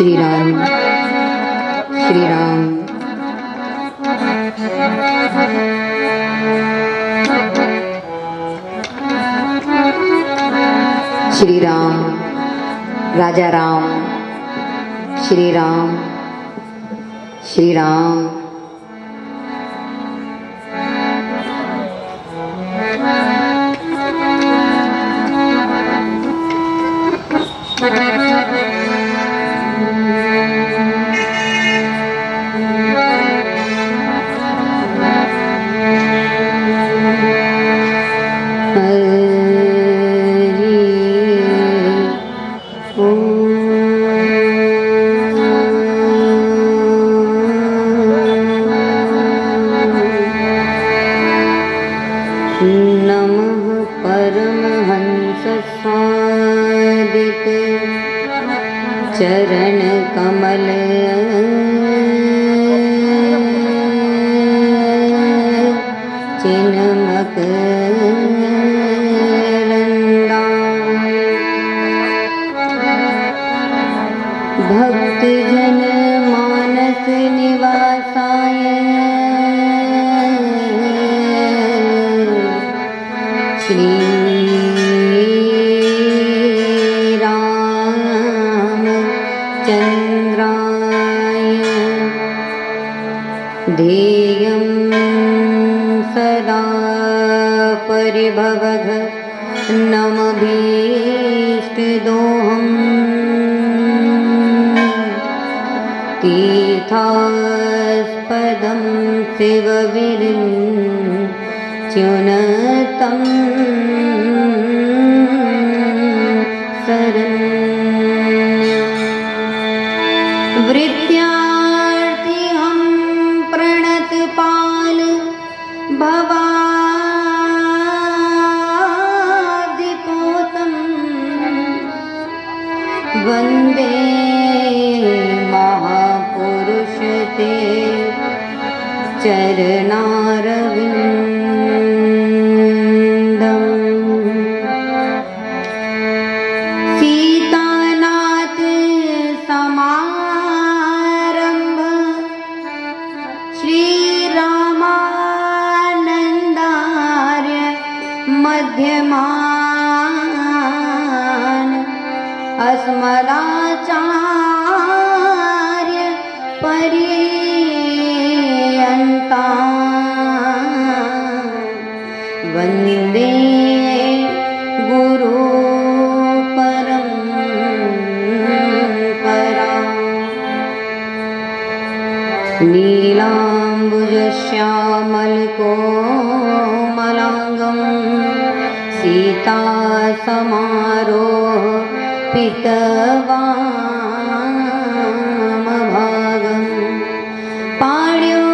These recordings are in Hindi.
श्री राम श्री राम। श्री राम राजा राम, श्री राम श्री राम। नमः परमहंस स्वादिक चरण कमल चिन्मक भक्त जन मानस निवासाय श्री राम चंद्राय ध्येयं सदा परिभवः नमभीष्टदोहम् तीर्थास्पदं शिवविरिञ्च्युनतं शरण्यं वृत्यार्थिहं प्रणतपाल भवाब्धिपोतं वन्दे महापुरुषते चरणारविन्दम् सीतानाथ समारम्भ श्रीरामानन्दार्य मध्यमान् अस्मदाचार्य पर्यन्ता वन्दे गुरु परम्परा। नीलाम्बुजश्यामलकोमलाङ्गं सीतासमारोह पितवामभागं पाण्यो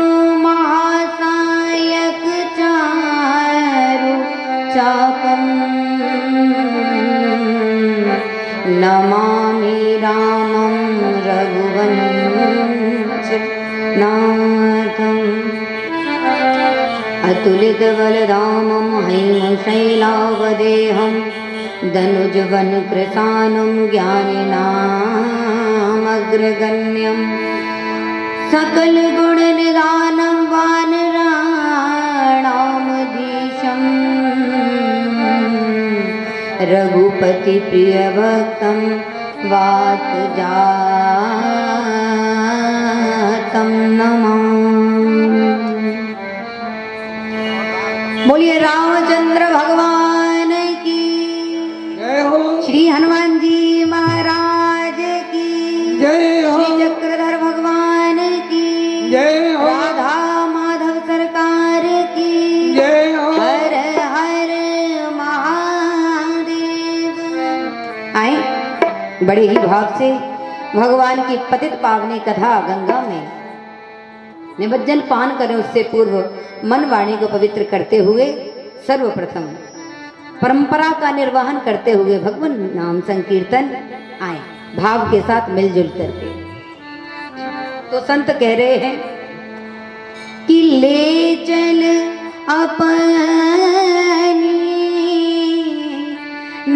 महासायक चारु चापं नमामि रामं रघुवंशनाथम् अतुलितबलधामं हैमशैलावदेहं धनुजवनकृशानं ज्ञानिनामग्रगण्यं सकलगुणनिधानं वानराणामधीशं रघुपतिप्रियभक्तं वातजातं नमामि। बोलिए रामचंद्र भगवान की जय हो। श्री हनुमान जी महाराज की जय हो। श्री चक्रधर भगवान की जय हो। राधा माधव सरकार की जय हो। हर हर महादेव। आए बड़े ही भाव से भगवान की पतित पावनी कथा गंगा में निमज्जन पान करें उससे पूर्व मन वाणी को पवित्र करते हुए सर्वप्रथम परंपरा का निर्वहन करते हुए भगवान नाम संकीर्तन आए भाव के साथ मिलजुल करके। तो संत कह रहे हैं कि ले चल अपनी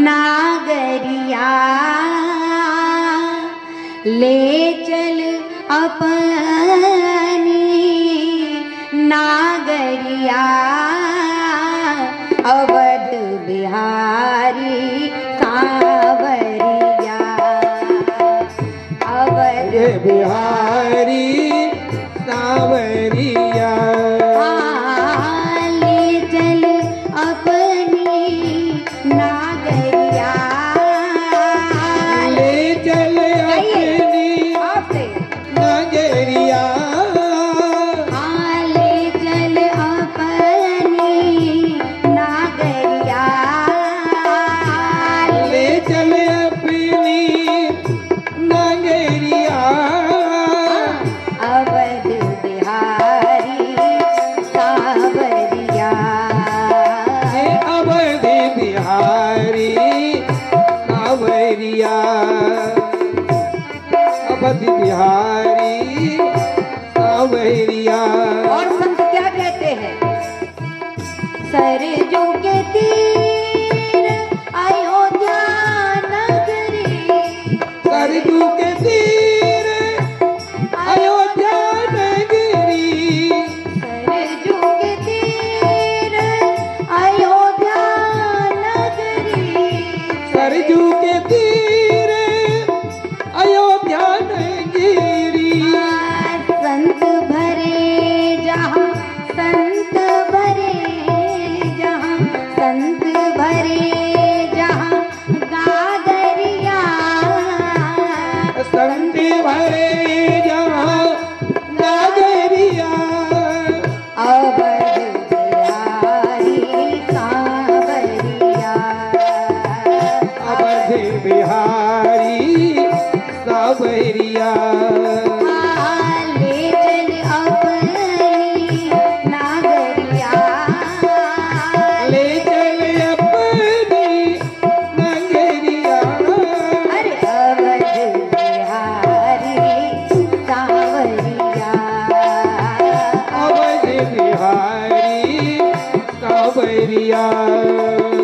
नागरिया ले चल अपनी नागरिया अवध बिहारी सांवरिया अवध ये बिहारी सांवरिया ले चल अपनी नागरिया ले चल अपनी आपसे नगरिया ले चल अपनी नागरिया ले चल अपनी नगरिया अवध बिहारी सांवरिया ये अवध बिहारी सांवरिया अवध बिहारी सांवरिया और संत क्या कहते हैं? सरजू के तीर अयोध्या नगरी सरजू के तीर अयोध्या नगरी सरजू के तीर अयोध्या नगरी सरजू के तीर अयोध्या नगरी संत भरे जहाँ संत भरे जहाँ संत भरे जहाँ गागरिया संत भरे जहाँ नगरिया अवध बिहारी सांवरिया अवध बिहारी सांवरिया ले चल अपनी नागरिया ले चल अपनी नगरिया अरे अवध बिहारी सांवरिया अवध बिहारी सांवरिया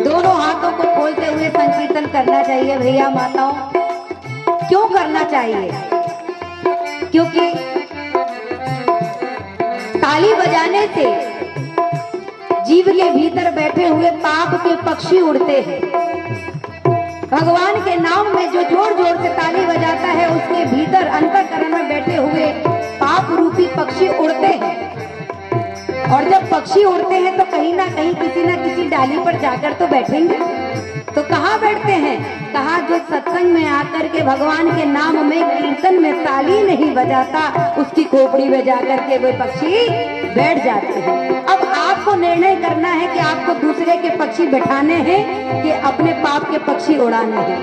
दोनों हाथों को खोलते हुए संकीर्तन करना चाहिए भैया माताओं। क्यों करना चाहिए? क्योंकि ताली बजाने से जीव के भीतर बैठे हुए पाप के पक्षी उड़ते हैं। भगवान के नाम में जो जोर जोर से ताली बजाता है उसके भीतर अंतःकरण में बैठे हुए पाप रूपी पक्षी उड़ते हैं। और जब पक्षी उड़ते हैं तो कहीं ना कहीं किसी ना किसी डाली पर जाकर तो बैठेंगे। तो कहाँ बैठते हैं? कहा जो सत्संग में आकर के भगवान के नाम में कीर्तन में ताली नहीं बजाता उसकी खोपड़ी में जाकर के वे पक्षी बैठ जाते हैं। अब आपको निर्णय करना है कि आपको दूसरे के पक्षी बैठाने हैं कि अपने पाप के पक्षी उड़ाने हैं।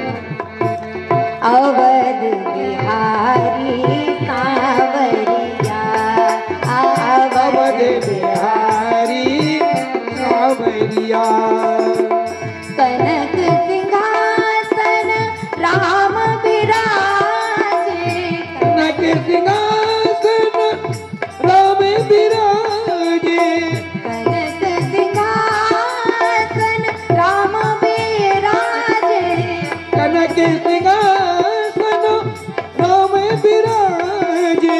अवध बिहारी सांवरिया अवध बिहारी सांवरिया कनक सिंहासन राम विराजे कनक सिंहासन राम विराजे कनक सिंहासन राम विराजे कनक सिंहासन राम विराजे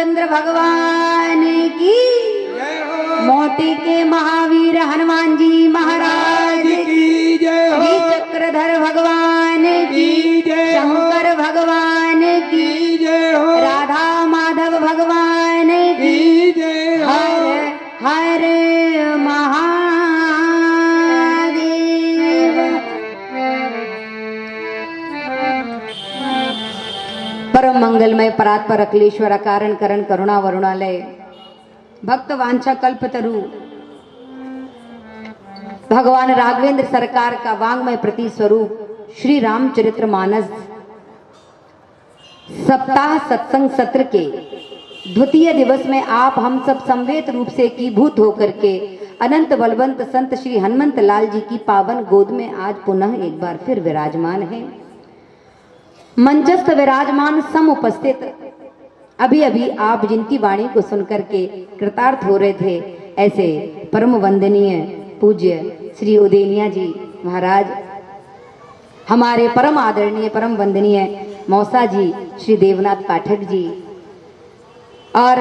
रामचंद्र भगवान की, जय हो मोती के महावीर हनुमान जी महाराज की, की जय हो श्री चक्रधर भगवान की, जय हो शंकर भगवान की, की जय हो राधा माधव भगवान की, की जय हो हर हर महादेव। परम मंगलमय परात्पर अखिलेश्वर कारण करण करुणा वरुणालय भक्त वांछा कल्पतरु भगवान राघवेंद्र सरकार का वांग्मय प्रति स्वरूप श्री रामचरितमानस सप्ताह सत्संग सत्र के द्वितीय दिवस में आप हम सब संवेद रूप से कीभूत होकर के अनंत बलवंत संत श्री हनुमंत लाल जी की पावन गोद में आज पुनः एक बार फिर विराजमान हैं। मंचस्थ विराजमान सम उपस्थित अभी अभी आप जिनकी वाणी को सुनकर के कृतार्थ हो रहे थे, ऐसे परम वंदनीय पूज्य श्री उदेनिया जी महाराज, हमारे परम आदरणीय परम वंदनीय मौसा जी श्री देवनाथ पाठक जी, और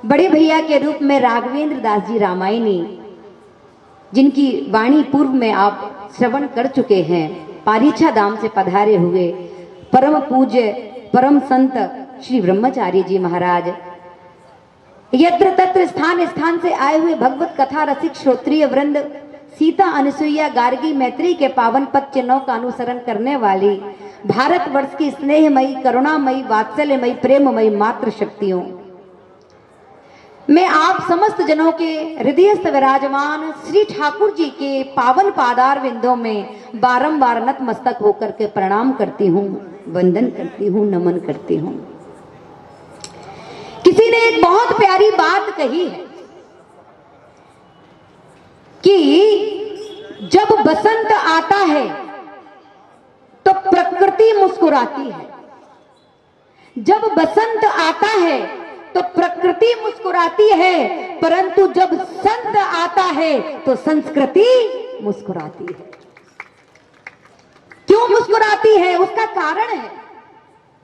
बड़े भैया के रूप में राघवेंद्र दास जी रामायणी, जिनकी वाणी पूर्व में आप श्रवण कर चुके हैं, पारीछा धाम से पधारे हुए परम पूज्य परम संत श्री ब्रह्मचारी जी महाराज, यत्र तत्र स्थान स्थान से आए हुए भगवत कथा रसिक श्रोत्रिय वृंद, सीता अनुसुईया गार्गी मैत्री के पावन पद चिन्हों का अनुसरण करने वाली भारतवर्ष की स्नेहमयी करुणामयी वात्सल्यमयी प्रेममयी मातृ शक्तियों, मैं आप समस्त जनों के हृदयस्थ विराजमान श्री ठाकुर जी के पावन पादार विंदों में बारंबार नतमस्तक होकर के प्रणाम करती हूँ, वंदन करती हूँ, नमन करती हूँ। किसी ने एक बहुत प्यारी बात कही है कि जब बसंत आता है तो प्रकृति मुस्कुराती है, जब बसंत आता है तो प्रकृति मुस्कुराती है, परंतु जब संत आता है तो संस्कृति मुस्कुराती है। क्यों मुस्कुराती है? उसका कारण है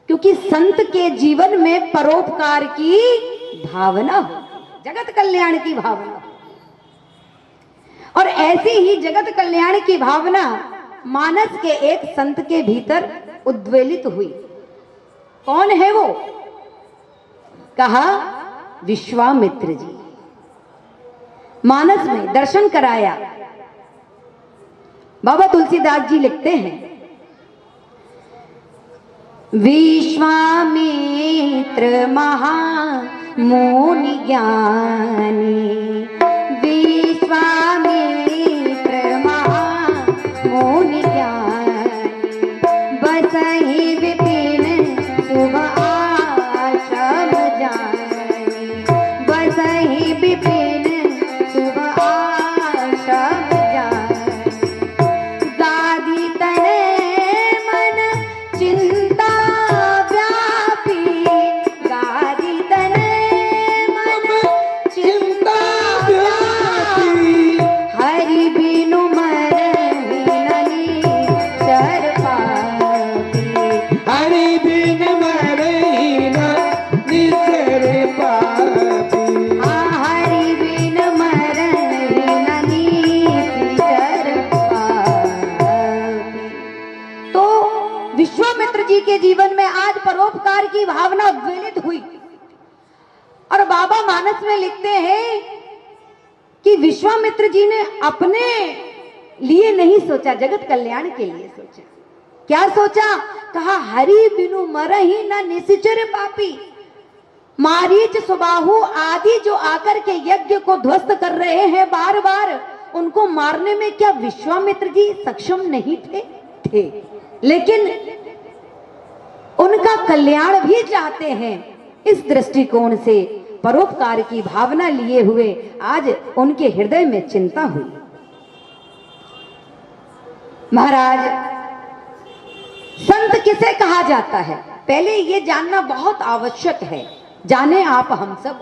क्योंकि संत के जीवन में परोपकार की भावना हो, जगत कल्याण की भावना हो, और ऐसी ही जगत कल्याण की भावना मानस के एक संत के भीतर उद्वेलित हुई। कौन है वो? कहा विश्वामित्र जी। मानस में दर्शन कराया। बाबा तुलसीदास जी लिखते हैं, विश्वामित्र महामुनि ज्ञानी, विश्वामित्र महामुनि ज्ञानी, बसहि विपिन शुभ आश्रम जानी, बसहि विपिन शुभ आश्रम जानी, गादी तने मन चिंता व्यापी, गादी तने मन चिंता व्यापी, हरि बिनु मरहि ननी शर पापी, हरि बिन मरहि न निसर पापी, हरि बिन मरहि ननी शर पापी। तो विश्वामित्र जी के जीवन में आज परोपकार की भावना उद्वेलित हुई, और बाबा मानस में लिखते हैं कि विश्वामित्र जी ने अपने लिए नहीं सोचा, जगत कल्याण के लिए सोचा। क्या सोचा? कहा हरि बिनु मरहि न निश्चर पापी। मारीच सुबाहु आदि जो आकर के यज्ञ को ध्वस्त कर रहे हैं बार बार, उनको मारने में क्या विश्वामित्र जी सक्षम नहीं थे? लेकिन उनका कल्याण भी चाहते हैं। इस दृष्टिकोण से परोपकार की भावना लिए हुए आज उनके हृदय में चिंता हुई। महाराज, संत किसे कहा जाता है? पहले ये जानना बहुत आवश्यक है, जाने आप हम सब।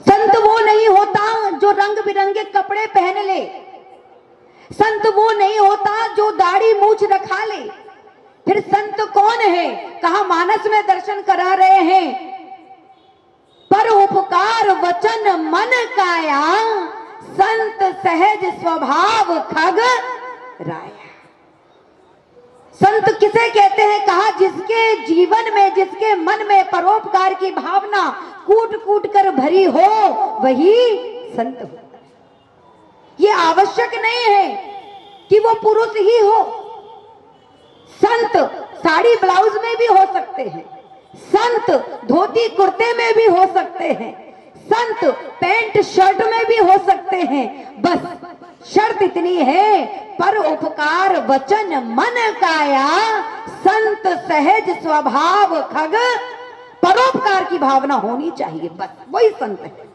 संत वो नहीं होता जो रंग बिरंगे कपड़े पहन ले, संत वो नहीं होता जो दाढ़ी मूछ रखा ले। फिर संत कौन है? कहा मानस में दर्शन करा रहे हैं वचन मन काया, संत सहज स्वभाव खग राया। संत किसे कहते हैं? कहा जिसके जीवन में, जिसके मन में परोपकार की भावना कूट कूट कर भरी हो, वही संत होता है। ये आवश्यक नहीं है कि वो पुरुष ही हो। संत साड़ी ब्लाउज में भी हो सकते हैं, संत धोती कुर्ते में भी हो सकते हैं, संत पैंट शर्ट में भी हो सकते हैं। बस शर्त इतनी है, पर उपकार वचन मन काया, संत सहज स्वभाव खग, परोपकार की भावना होनी चाहिए, बस वही संत है।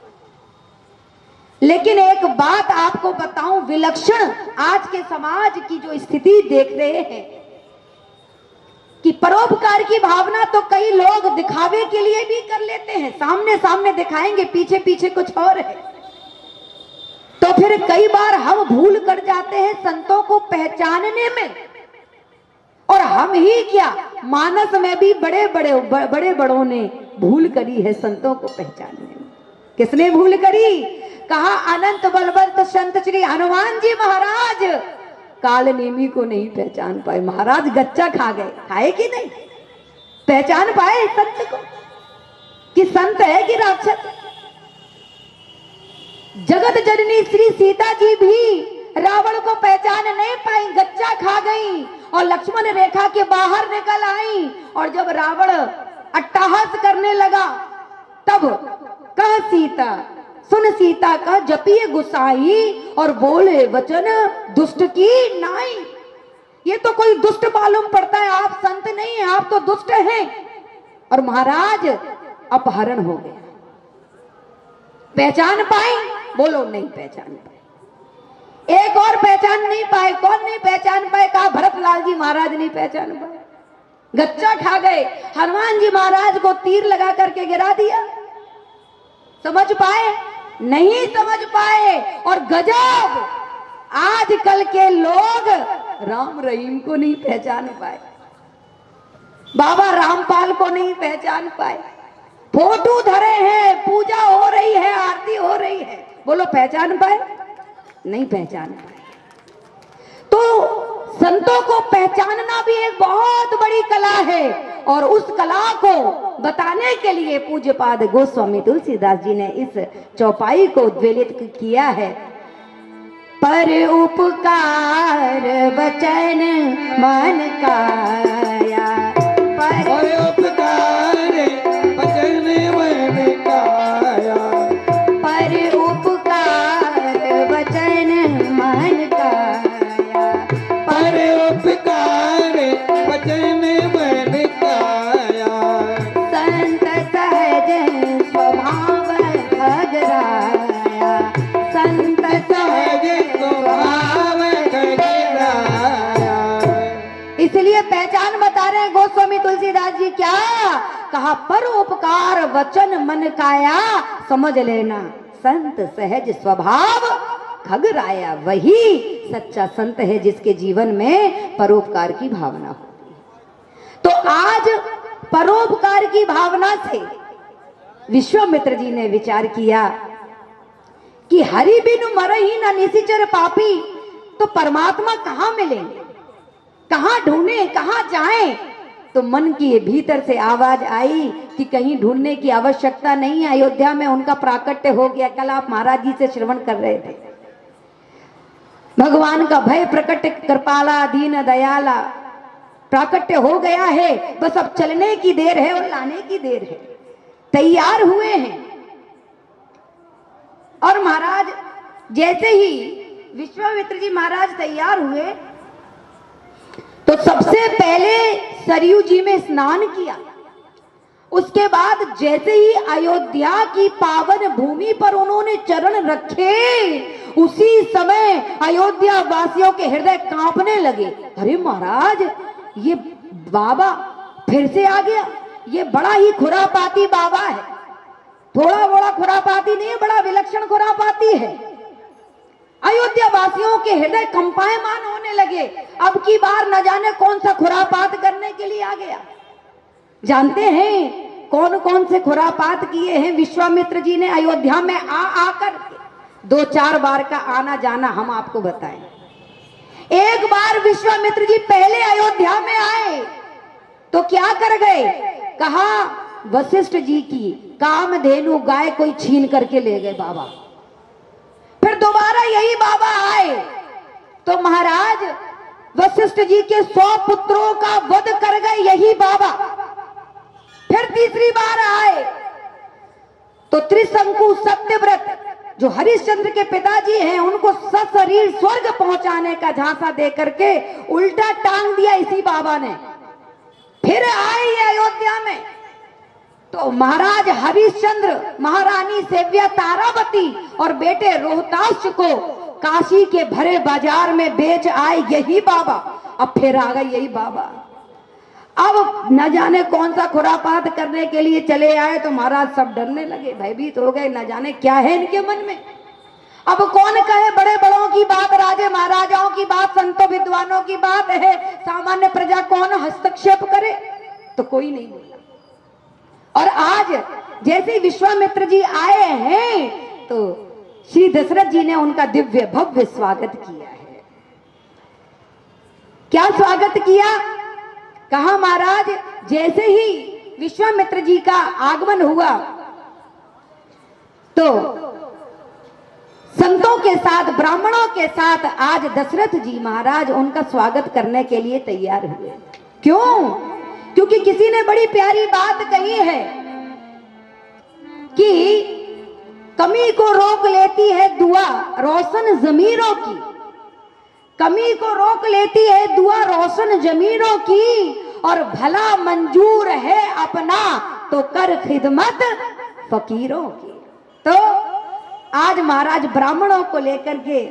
लेकिन एक बात आपको बताऊं, विलक्षण आज के समाज की जो स्थिति देख रहे हैं कि परोपकार की भावना तो कई लोग दिखावे के लिए भी कर लेते हैं, सामने सामने दिखाएंगे, पीछे पीछे कुछ और है। तो फिर कई बार हम भूल कर जाते हैं संतों को पहचानने में। और हम ही क्या, मानस में भी बड़े बड़ों ने भूल करी है संतों को पहचानने में। किसने भूल करी? कहा अनंत बलवंत संत श्री हनुमान जी महाराज काल नेमी को नहीं पहचान पाए। महाराज गच्चा खा गए, खाए कि नहीं? पहचान पाए संत को कि संत है कि राक्षस? जगत जननी श्री सीता जी भी रावण को पहचान नहीं पाई, गच्चा खा गई और लक्ष्मण रेखा के बाहर निकल आई। और जब रावण अट्टहास करने लगा, तब कह सीता सुन सीता का जपिए गुसाई, और बोले वचन दुष्ट की नाई। ये तो कोई दुष्ट मालूम पड़ता है, आप संत नहीं हैं, आप तो दुष्ट हैं। और महाराज अपहरण हो गया। पहचान पाए? बोलो नहीं पहचान पाए। एक और पहचान नहीं पाए। कौन नहीं पहचान पाए? कहा भरतलाल जी महाराज नहीं पहचान पाए, गच्चा खा गए। हनुमान जी महाराज को तीर लगा करके गिरा दिया। समझ पाए? नहीं समझ पाए। और गजब, आजकल के लोग राम रहीम को नहीं पहचान पाए, बाबा रामपाल को नहीं पहचान पाए। फोटो धरे हैं, पूजा हो रही है, आरती हो रही है, बोलो पहचान पाए? नहीं पहचान पाए। तो संतों को पहचानना भी एक बहुत बड़ी कला है, और उस कला को बताने के लिए पूज्यपाद गोस्वामी तुलसीदास जी ने इस चौपाई को उद्वेलित किया है। पर उपकार वचन मन काया, पर उपकार वचन मन काया, पर उपकार वचन मन काया, पर उपकार वचन मन काया, संत सहज स्वभाव खग राया, संत सहज स्वभाव खग राया। इसलिए पहचान बता रहे हैं गोस्वामी तुलसीदास जी। क्या कहा? पर उपकार वचन मन काया, समझ लेना संत सहज स्वभाव खग राया। वही सच्चा संत है जिसके जीवन में परोपकार की भावना होती है। तो आज परोपकार की भावना से विश्वामित्र जी ने विचार किया कि हरि बिनु मरहि न निशिचर पापी, तो परमात्मा कहां मिलेंगे, कहां ढूंढे, कहां जाएं? तो मन की भीतर से आवाज आई कि कहीं ढूंढने की आवश्यकता नहीं है, अयोध्या में उनका प्राकट्य हो गया। कल आप महाराज जी से श्रवण कर रहे थे, भगवान का भय प्रकट कृपाला दीन दयाला प्राकट्य हो गया है। बस अब चलने की देर है और लाने की देर है। तैयार हुए हैं, और महाराज जैसे ही विश्वामित्र जी महाराज तैयार हुए तो सबसे पहले सरयू जी में स्नान किया। उसके बाद जैसे ही अयोध्या की पावन भूमि पर उन्होंने चरण रखे, उसी समय अयोध्या वासियों के हृदय कांपने लगे। अरे महाराज, ये बाबा फिर से आ गया, ये बड़ा ही खुरापाती बाबा है। थोड़ा बड़ा खुरापाती नहीं है, बड़ा विलक्षण खुरापाती है। अयोध्या वासियों के हृदय कंपायमान होने लगे। अब की बार न जाने कौन सा खुरापात करने के लिए आ गया। जानते हैं कौन कौन से खुरापात किए हैं विश्वामित्र जी ने अयोध्या में आकर 2-4 बार का आना जाना हम आपको बताएं। एक बार विश्वामित्र जी पहले अयोध्या में आए तो क्या कर गए, कहा वशिष्ठ जी की कामधेनु गाय कोई छीन करके ले गए बाबा। फिर दोबारा यही बाबा आए तो महाराज वशिष्ठ जी के 100 पुत्रों का वध कर गए यही बाबा। फिर तीसरी बार आए तो त्रिशंकु सत्यव्रत जो हरिश्चंद्र के पिताजी हैं उनको सशरीर स्वर्ग पहुंचाने का झांसा दे करके उल्टा टांग दिया इसी बाबा ने। फिर आए ये अयोध्या में तो महाराज हरिश्चंद्र, महारानी सेव्या तारावती और बेटे रोहताश को काशी के भरे बाजार में बेच आए यही बाबा। अब फिर आ गए यही बाबा। अब न जाने कौन सा खुरापात करने के लिए चले आए तो महाराज सब डरने लगे, भयभीत हो गए, न जाने क्या है इनके मन में। अब कौन कहे बड़े बड़ों की बात, राजे महाराजाओं की बात, संतों विद्वानों की बात है, सामान्य प्रजा कौन हस्तक्षेप करे, तो कोई नहीं बोला। और आज जैसे विश्वामित्र जी आए हैं तो श्री दशरथ जी ने उनका दिव्य भव्य स्वागत किया है। क्या स्वागत किया, कहा महाराज जैसे ही विश्वामित्र जी का आगमन हुआ तो संतों के साथ, ब्राह्मणों के साथ आज दशरथ जी महाराज उनका स्वागत करने के लिए तैयार हुए। क्यों, क्योंकि किसी ने बड़ी प्यारी बात कही है कि कमी को रोक लेती है दुआ रोशन जमीरों की, कमी को रोक लेती है दुआ रोशन जमीरों की, और भला मंजूर है अपना तो कर खिदमत फकीरों की। तो आज महाराज ब्राह्मणों को लेकर के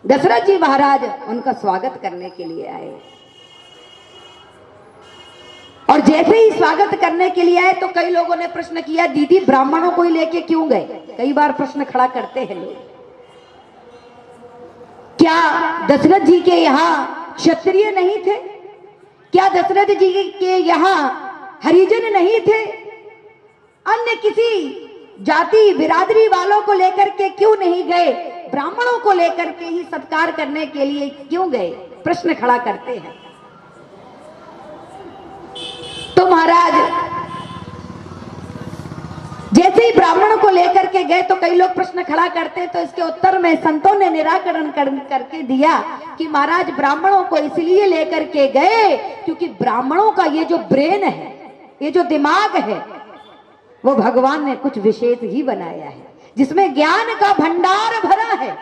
दशरथ जी महाराज उनका स्वागत करने के लिए आए। और जैसे ही स्वागत करने के लिए आए तो कई लोगों ने प्रश्न किया, दीदी ब्राह्मणों को ही लेके क्यों गए? कई बार प्रश्न खड़ा करते हैं लोग, क्या दशरथ जी के यहाँ क्षत्रिय नहीं थे? क्या दशरथ जी के यहाँ हरिजन नहीं थे? अन्य किसी जाति बिरादरी वालों को लेकर के क्यों नहीं गए? ब्राह्मणों को लेकर के ही सत्कार करने के लिए क्यों गए? प्रश्न खड़ा करते हैं। तो महाराज जैसे ही ब्राह्मणों को लेकर के गए तो कई लोग प्रश्न खड़ा करते, तो इसके उत्तर में संतों ने निराकरण करके दिया कि महाराज ब्राह्मणों को इसलिए लेकर के गए क्योंकि ब्राह्मणों का ये जो ब्रेन है, ये जो दिमाग है, वो भगवान ने कुछ विशेष ही बनाया है जिसमें ज्ञान का भंडार भरा है।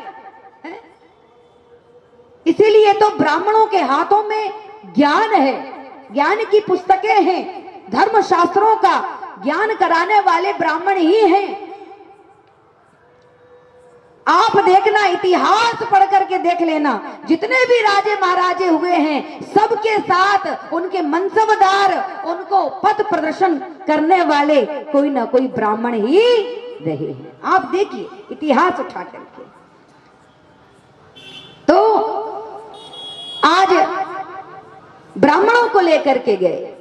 इसीलिए तो ब्राह्मणों के हाथों में ज्ञान है, ज्ञान की पुस्तकें हैं, धर्म शास्त्रों का ज्ञान कराने वाले ब्राह्मण ही हैं। आप देखना, इतिहास पढ़ करके देख लेना, जितने भी राजे महाराजे हुए हैं सबके साथ उनके मनसबदार, उनको पथ प्रदर्शन करने वाले कोई ना कोई ब्राह्मण ही रहे हैं। आप देखिए इतिहास उठा करके। तो आज ब्राह्मणों को लेकर के गए।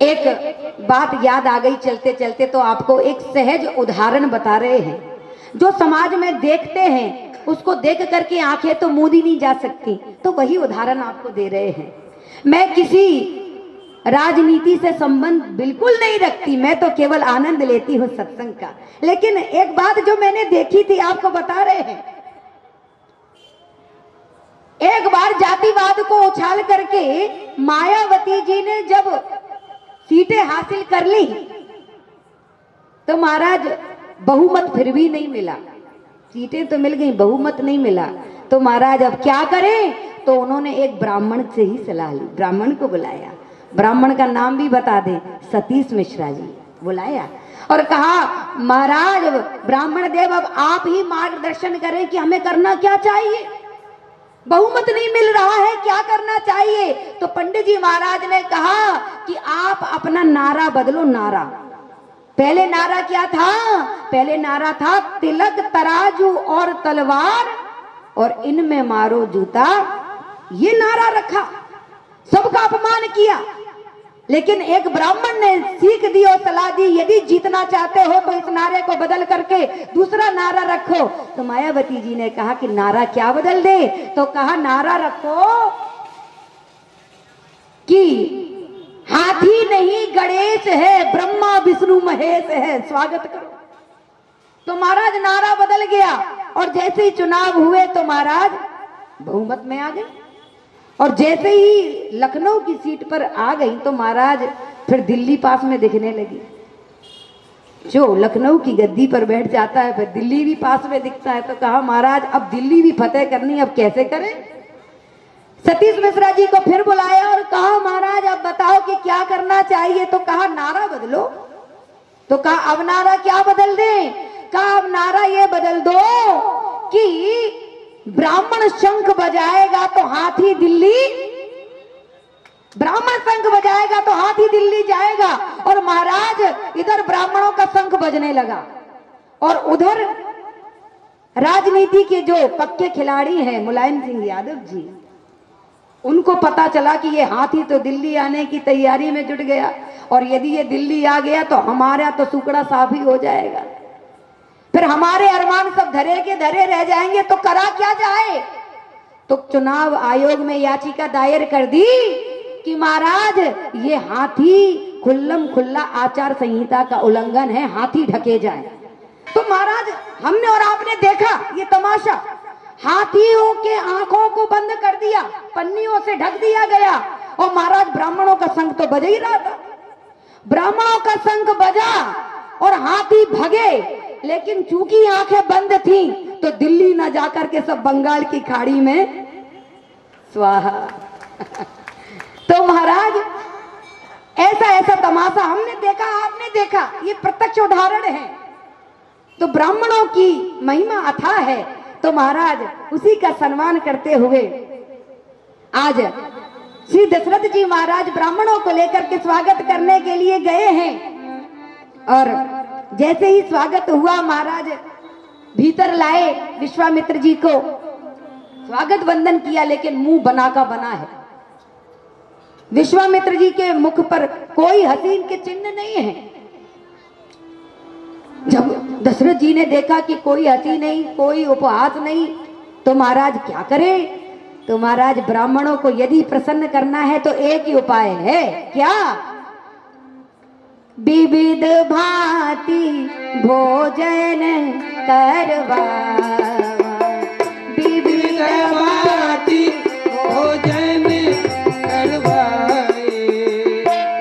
एक बात याद आ गई चलते चलते, तो आपको एक सहज उदाहरण बता रहे हैं जो समाज में देखते हैं, उसको देख करके आंखें तो मूंदी नहीं जा सकती, तो वही उदाहरण आपको दे रहे हैं। मैं किसी राजनीति से संबंध बिल्कुल नहीं रखती, मैं तो केवल आनंद लेती हूँ सत्संग का। लेकिन एक बात जो मैंने देखी थी आपको बता रहे हैं। एक बार जातिवाद को उछाल करके मायावती जी ने जब सीटें हासिल कर ली तो महाराज बहुमत फिर भी नहीं मिला। सीटें तो मिल गई, बहुमत नहीं मिला, तो महाराज अब क्या करें? तो उन्होंने एक ब्राह्मण से ही सलाह ली, ब्राह्मण को बुलाया, ब्राह्मण का नाम भी बता दें, सतीश मिश्रा जी बुलाया और कहा महाराज ब्राह्मण देव अब आप ही मार्गदर्शन करें कि हमें करना क्या चाहिए, बहुमत नहीं मिल रहा है, क्या करना चाहिए? तो पंडित जी महाराज ने कहा कि आप अपना नारा बदलो। नारा, पहले नारा क्या था? पहले नारा था तिलक तराजू और तलवार और इनमें मारो जूता। ये नारा रखा, सबका अपमान किया। लेकिन एक ब्राह्मण ने सीख दी और सलाह दी, यदि जीतना चाहते हो तो इस नारे को बदल करके दूसरा नारा रखो। तो मायावती जी ने कहा कि नारा क्या बदल दे? तो कहा नारा रखो कि हाथी नहीं गणेश है, ब्रह्मा विष्णु महेश है, स्वागत करो। तो महाराज नारा बदल गया और जैसे ही चुनाव हुए तो महाराज बहुमत में आ गए। और जैसे ही लखनऊ की सीट पर आ गई तो महाराज फिर दिल्ली पास में दिखने लगी। जो लखनऊ की गद्दी पर बैठ जाता है फिर दिल्ली भी पास में दिखता है। तो कहा महाराज अब दिल्ली भी फतेह करनी, अब कैसे करें? सतीश मिश्रा जी को फिर बुलाया और कहा महाराज अब बताओ कि क्या करना चाहिए? तो कहा नारा बदलो। तो कहा अब नारा क्या बदल दें? कहा अब नारा ये बदल दो कि ब्राह्मण शंख बजाएगा तो हाथी दिल्ली, ब्राह्मण शंख बजाएगा तो हाथी दिल्ली जाएगा। और महाराज इधर ब्राह्मणों का शंख बजने लगा और उधर राजनीति के जो पक्के खिलाड़ी हैं मुलायम सिंह यादव जी, उनको पता चला कि ये हाथी तो दिल्ली आने की तैयारी में जुट गया और यदि ये दिल्ली आ गया तो हमारा तो सुकड़ा साफ ही हो जाएगा, फिर हमारे अरमान सब धरे के धरे रह जाएंगे, तो करा क्या जाए? तो चुनाव आयोग में याचिका दायर कर दी कि महाराज ये हाथी खुल्लम खुल्ला आचार संहिता का उल्लंघन है, हाथी ढके जाए। तो महाराज हमने और आपने देखा ये तमाशा, हाथियों के आंखों को बंद कर दिया, पन्नियों से ढक दिया गया और महाराज ब्राह्मणों का शंख तो बज ही रहा था। ब्राह्मणों का शंख बजा और हाथी भगे, लेकिन चूंकि आंखें बंद थीं तो दिल्ली न जाकर के सब बंगाल की खाड़ी में स्वाहा। तो महाराज ऐसा ऐसा तमाशा हमने देखा, आपने देखा, ये प्रत्यक्ष उदाहरण है। तो ब्राह्मणों की महिमा अथाह है। तो महाराज उसी का सम्मान करते हुए आज श्री दशरथ जी महाराज ब्राह्मणों को लेकर के स्वागत करने के लिए गए हैं। और जैसे ही स्वागत हुआ महाराज भीतर लाए, विश्वामित्र जी को स्वागत वंदन किया, लेकिन मुंह बना का बना है। विश्वामित्र जी के मुख पर कोई हसीन के चिन्ह नहीं है। जब दशरथ जी ने देखा कि कोई हंसी नहीं, कोई उपहास नहीं, तो महाराज क्या करें? तो महाराज ब्राह्मणों को यदि प्रसन्न करना है तो एक ही उपाय है, क्या? विविध भांति भोजन करवावा, विविध भांति भोजन करवाए,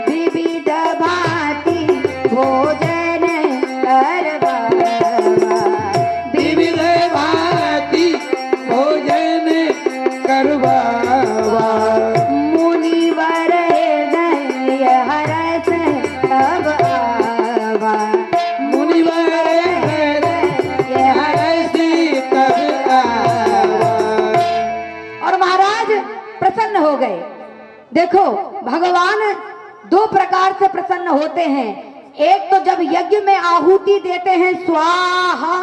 विविध भांति भोजन करवावा, विविध भांति भोजन करवावा, मुनिवर हृदय हरस तब आवा, मुनिवर हृदय हरसि तब आवा। और महाराज प्रसन्न हो गए। देखो भगवान दो प्रकार से प्रसन्न होते हैं। एक तो जब यज्ञ में आहुति देते हैं स्वाहा,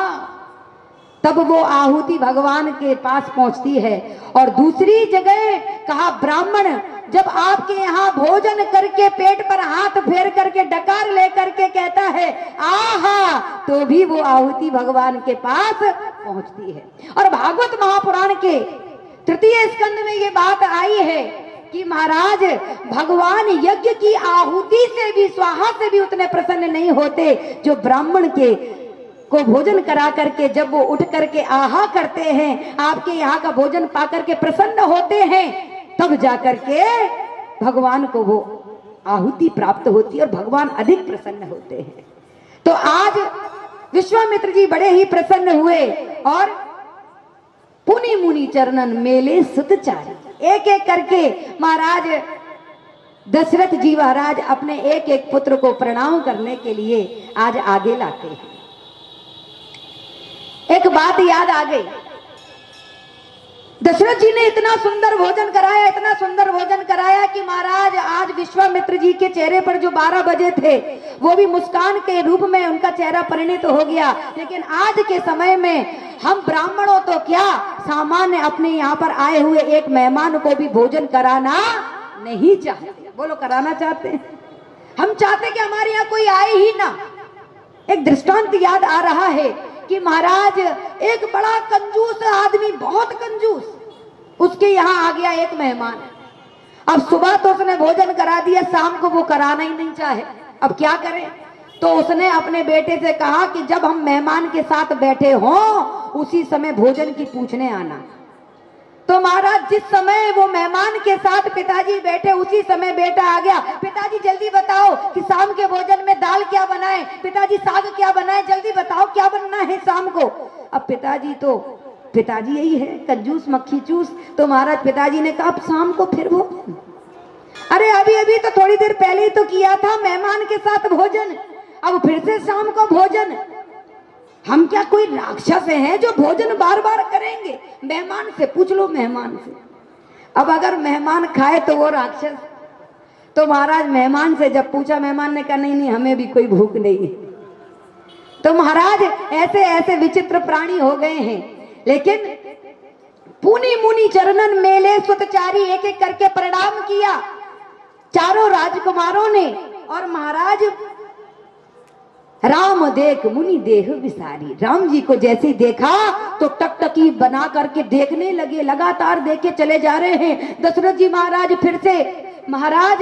तब वो आहुति भगवान के पास पहुंचती है। और दूसरी जगह कहा ब्राह्मण जब आपके यहाँ भोजन करके पेट पर हाथ फेर करके डकार लेकर के कहता है आहा, तो भी वो आहुति भगवान के पास पहुंचती है। और भागवत महापुराण के तृतीय स्कंद में ये बात आई है कि महाराज भगवान यज्ञ की आहुति से भी, स्वाहा से भी उतने प्रसन्न नहीं होते जो ब्राह्मण के को भोजन करा करके जब वो उठ करके आहा करते हैं, आपके यहाँ का भोजन पा करके प्रसन्न होते हैं, तब जाकर के भगवान को वो आहुति प्राप्त होती है और भगवान अधिक प्रसन्न होते हैं। तो आज विश्वामित्र जी बड़े ही प्रसन्न हुए और पुनि मुनि चरणन मेले सुत चारी, एक एक करके महाराज दशरथ जी महाराज अपने एक एक पुत्र को प्रणाम करने के लिए आज आगे लाते हैं। एक बात याद आ गई, दशरथ जी ने इतना सुंदर भोजन कराया, इतना सुंदर भोजन कराया कि महाराज आज विश्वामित्र जी के चेहरे पर जो 12 बजे थे वो भी मुस्कान के रूप में उनका चेहरा परिणित हो गया। लेकिन आज के समय में हम ब्राह्मणों तो क्या, सामान्य अपने यहाँ पर आए हुए एक मेहमान को भी भोजन कराना नहीं चाहते। बोलो कराना चाहते हैं? हम चाहते कि हमारे यहाँ कोई आए ही ना। एक दृष्टांत याद आ रहा है कि महाराज एक बड़ा कंजूस आदमी, बहुत कंजूस, उसके यहाँ आ गया एक मेहमान। अब सुबह तो उसने भोजन करा दिया, शाम को वो कराना ही नहीं चाहे। अब क्या करें? तो उसने अपने बेटे से कहा कि जब हम मेहमान के साथ बैठे हों उसी समय भोजन की पूछने आना। तो महाराज जिस समय वो मेहमान के साथ पिताजी बैठे उसी समय बेटा आ गया। पिताजी जल्दी बताओ कि शाम के भोजन में दाल क्या बनाए, पिताजी साग क्या बनाए, जल्दी बताओ क्या बनना है शाम को। अब पिताजी यही है कंजूस मक्खी चूस। तो महाराज पिताजी ने कहा अब शाम को फिर भोजन? अरे अभी अभी तो थोड़ी देर पहले ही तो किया था मेहमान के साथ भोजन, अब फिर से शाम को भोजन? हम क्या कोई राक्षस हैं जो भोजन बार बार करेंगे? मेहमान से पूछ लो, मेहमान से। अब अगर मेहमान खाए तो वो राक्षस। तो महाराज मेहमान से जब पूछा, मेहमान ने कहा नहीं नहीं हमें भी कोई भूख नहीं है। तो महाराज ऐसे ऐसे विचित्र प्राणी हो गए हैं। लेकिन पुनि मुनि चरणन मेले सुतचारी एक एक करके प्रणाम किया चारों राजकुमारों ने। और महाराज राम देख मुनि देह विसारी, राम जी को जैसे ही देखा तो टकटकी बना करके देखने लगे, लगातार देखे चले जा रहे हैं। दशरथ जी महाराज फिर से महाराज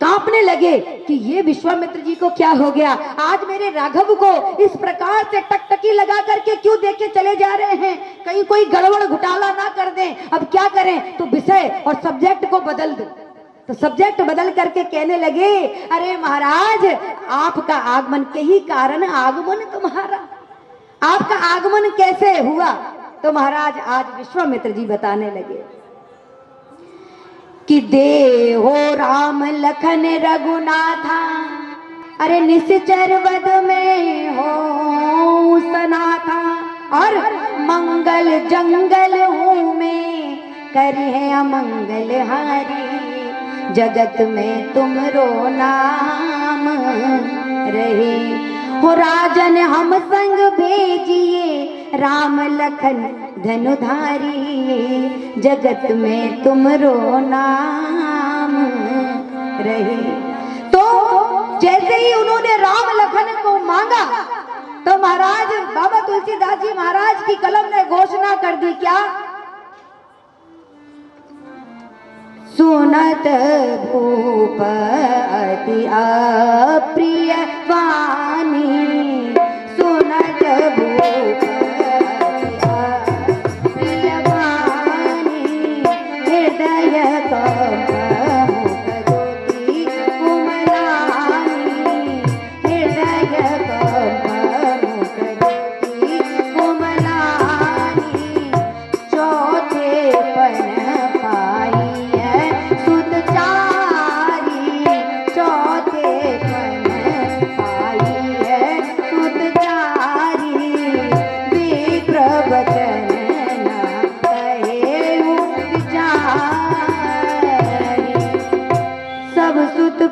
कांपने लगे कि ये विश्वामित्र जी को क्या हो गया, आज मेरे राघव को इस प्रकार से टकटकी लगा करके क्यों देखे चले जा रहे हैं, कहीं कोई गड़बड़ घोटाला ना कर दें। अब क्या करें? तो विषय और सब्जेक्ट को बदल दो। तो सब्जेक्ट बदल करके कहने लगे अरे महाराज आपका आगमन के ही कारण आगमन तुम्हारा, आपका आगमन कैसे हुआ? तो महाराज आज विश्वामित्र जी बताने लगे कि देहो राम लखन रघुनाथा, अरे निश्चर वद में हो सनाथा, और मंगल जंगल हूँ मैं करी है अमंगल हारी, जगत में तुमरो नाम रहे। हो राजन हम संग भेजिए राम लखन धनुधारी, जगत में तुमरो नाम रहे। तो जैसे ही उन्होंने राम लखन को मांगा तो महाराज बाबा तुलसीदास जी महाराज की कलम ने घोषणा कर दी, क्या? सुनत भूप अति अप्रिय वाणी, सुनत भूप अति अप्रिय वाणी, हृदय कममुख ज्योति कुमलानी, हृदय कममुख ज्योति कुमलानी, चौथे पन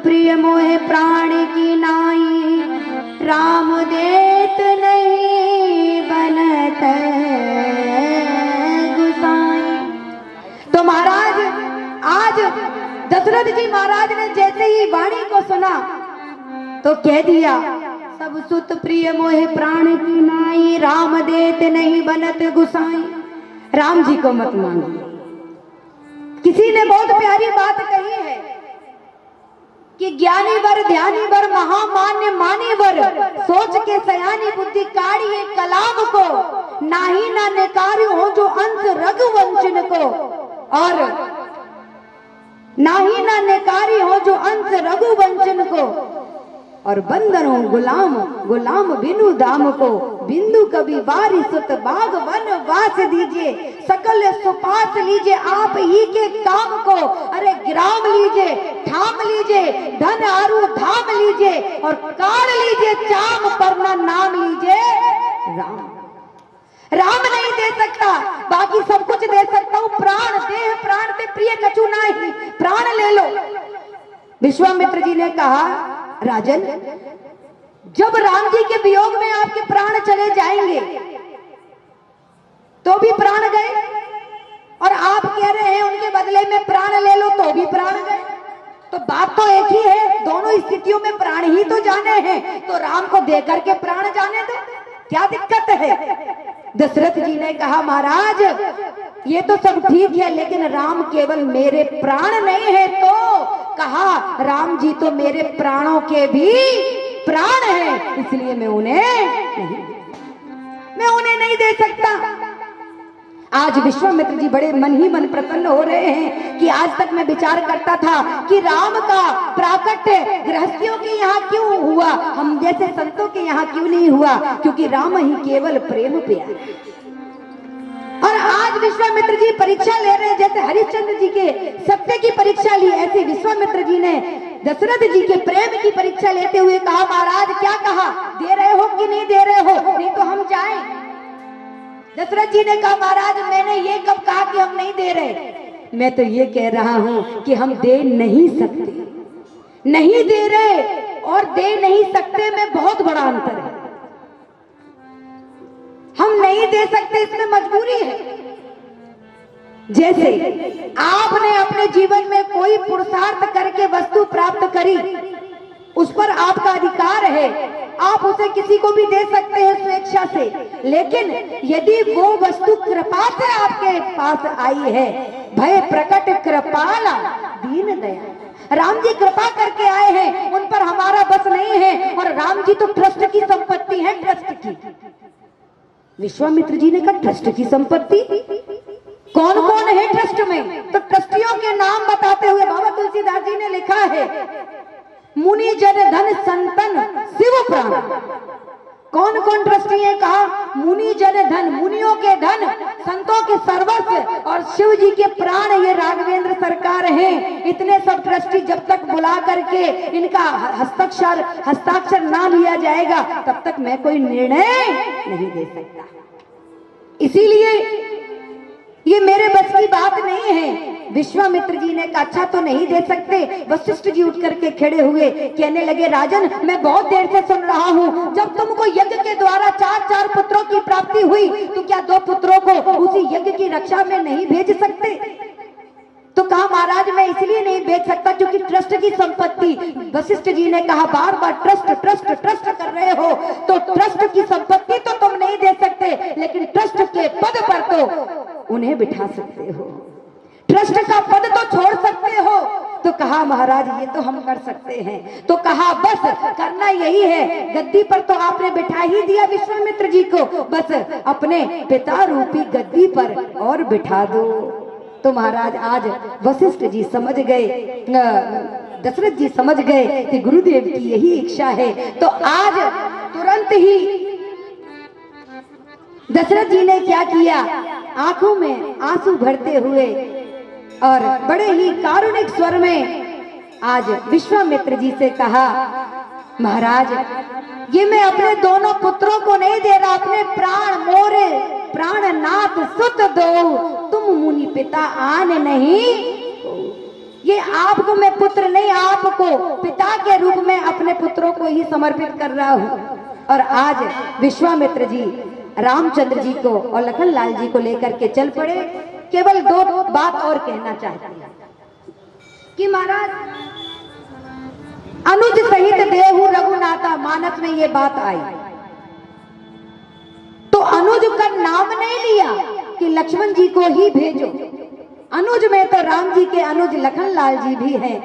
प्रिय मोहे प्राण की नाई, राम देत नहीं बनत गुसाई। तो महाराज आज दशरथ जी महाराज ने जैसे ही वाणी को सुना तो कह दिया सब सुत प्रिय मोहे प्राण की नाई, राम देत नहीं बनत गुसाई। राम जी को मत मानो। किसी ने बहुत प्यारी बात कही है कि ज्ञानी वर ध्यानी वर महामान्य मानी वर, सोच के सयानी बुद्धि काढ़ी है कलाम को, नाही ना निकारी हो जो अंश रघुवंशन को, और नाही ना निकारी हो जो अंश रघुवंशन को, और बंदरों गुलाम गुलाम बिनु दाम को, बिंदु कभी बारी सुत बाग वन वास दीजिए, सकल सुपास लीजिए आप ही के काम को, अरे ग्राम लीजिए ठाम लीजिए धन आरु धाम लीजिए, और काढ़ लीजिए चाम पर ना नाम लीजिए राम। राम नहीं दे सकता, बाकी सब कुछ दे सकता हूँ, प्राण देह प्राण पे प्रिय कछु नहीं, प्राण ले लो। विश्वामित्र जी ने कहा राजन, जब राम जी के वियोग में आपके प्राण चले जाएंगे तो भी प्राण गए, और आप कह रहे हैं उनके बदले में प्राण ले लो तो भी प्राण गए। तो बात तो एक ही है, दोनों स्थितियों में प्राण ही तो जाने हैं, तो राम को दे करके प्राण जाने दो, क्या दिक्कत है। दशरथ जी ने कहा महाराज ये तो सब ठीक है, लेकिन राम केवल मेरे प्राण नहीं है। तो कहा राम जी तो मेरे प्राणों के भी प्राण है, इसलिए मैं उन्हें नहीं दे सकता। आज विश्वामित्र जी बड़े मन ही मन प्रसन्न हो रहे हैं कि आज तक मैं विचार करता था कि राम का प्राकट्य गृहस्थियों के यहाँ क्यों हुआ, हम जैसे संतों के यहाँ क्यों नहीं हुआ, क्योंकि राम ही केवल प्रेम प्यार। और आज विश्वामित्र जी परीक्षा ले रहे हैं, जैसे हरिश्चंद्र जी के सत्य की परीक्षा ली, ऐसे विश्वामित्र जी ने दशरथ जी के प्रेम की परीक्षा लेते हुए कहा महाराज क्या कहा, दे रहे हो कि नहीं दे रहे हो, नहीं तो हम जाएं। दशरथ जी ने कहा महाराज मैंने ये कब कहा कि हम नहीं दे रहे, मैं तो ये कह रहा हूं कि हम दे नहीं सकते। नहीं दे रहे और दे नहीं सकते में बहुत बड़ा अंतर है। हम नहीं दे सकते इसमें मजबूरी है। जैसे आपने अपने जीवन में कोई पुरुषार्थ करके वस्तु प्राप्त करी, उस पर आपका अधिकार है, आप उसे किसी को भी दे सकते हैं स्वेच्छा से, लेकिन यदि वो वस्तु कृपा से आपके पास आई है, भय प्रकट कृपाला दीन दया, राम जी कृपा करके आए हैं, उन पर हमारा बस नहीं है। और राम जी तो ट्रस्ट की संपत्ति है, ट्रस्ट की। विश्वामित्र जी ने कहा ट्रस्ट की संपत्ति, कौन कौन है ट्रस्ट में, तो ट्रस्टियों के नाम बताते हुए बाबा तुलसीदास जी ने लिखा है मुनि जन धन संतन शिव प्राण। कौन कौन ट्रस्टी है, कहा मुनि जन धन, मुनियों के धन, संतों के सर्वस्व और शिव जी के प्राण ये राघवेंद्र सरकार हैं। इतने सब ट्रस्टी जब तक बुला करके इनका हस्ताक्षर ना लिया जाएगा तब तक मैं कोई निर्णय नहीं दे सकता। इसीलिए ये मेरे बस की बात नहीं है। विश्वामित्र जी ने कहा अच्छा तो नहीं दे सकते। वशिष्ठ जी उठ करके खड़े हुए, कहने लगे राजन मैं बहुत देर से सुन रहा हूँ, जब तुमको यज्ञ के द्वारा 4 पुत्रों की प्राप्ति हुई तो क्या 2 पुत्रों को उसी यज्ञ की रक्षा में नहीं भेज सकते। तो कहा महाराज मैं इसलिए नहीं भेज सकता क्योंकि ट्रस्ट की संपत्ति। वशिष्ठ जी ने कहा बार बार ट्रस्ट ट्रस्ट ट्रस्ट कर रहे हो, तो ट्रस्ट की संपत्ति तो तुम नहीं दे सकते, लेकिन ट्रस्ट के पद पर तो उन्हें बिठा सकते हो, ट्रस्ट का पद तो छोड़ सकते हो। तो कहा महाराज ये तो हम कर सकते हैं। तो कहा बस करना यही है, गद्दी पर तो आपने बिठा ही दिया विश्वामित्र जी को, बस अपने पिता रूपी गद्दी पर और बिठा दो। तो महाराज आज वशिष्ठ जी समझ गए, दशरथ जी समझ गए कि गुरुदेव की यही इच्छा है। तो आज तुरंत ही दशरथ जी ने क्या किया, आंखों में आंसू भरते हुए और बड़े ही कारुणिक स्वर में आज विश्वामित्र जी से कहा महाराज ये मैं अपने दोनों पुत्रों को नहीं दे रहा, अपने प्राण मोरे प्राणनाथ सुत दो, तुम मुनि पिता आन नहीं। ये आपको मैं पुत्र नहीं, आपको पिता के रूप में अपने पुत्रों को ही समर्पित कर रहा हूँ। और आज विश्वामित्र जी रामचंद्र जी को और लखन लाल जी को लेकर के चल पड़े। केवल 2 बात और कहना चाहते हैं कि महाराज अनुज सहित देहु रघुनाथा, मानस में ये बात आई तो अनुज का नाम नहीं लिया कि लक्ष्मण जी को ही भेजो। अनुज में तो राम जी के अनुज लखन लाल जी भी हैं,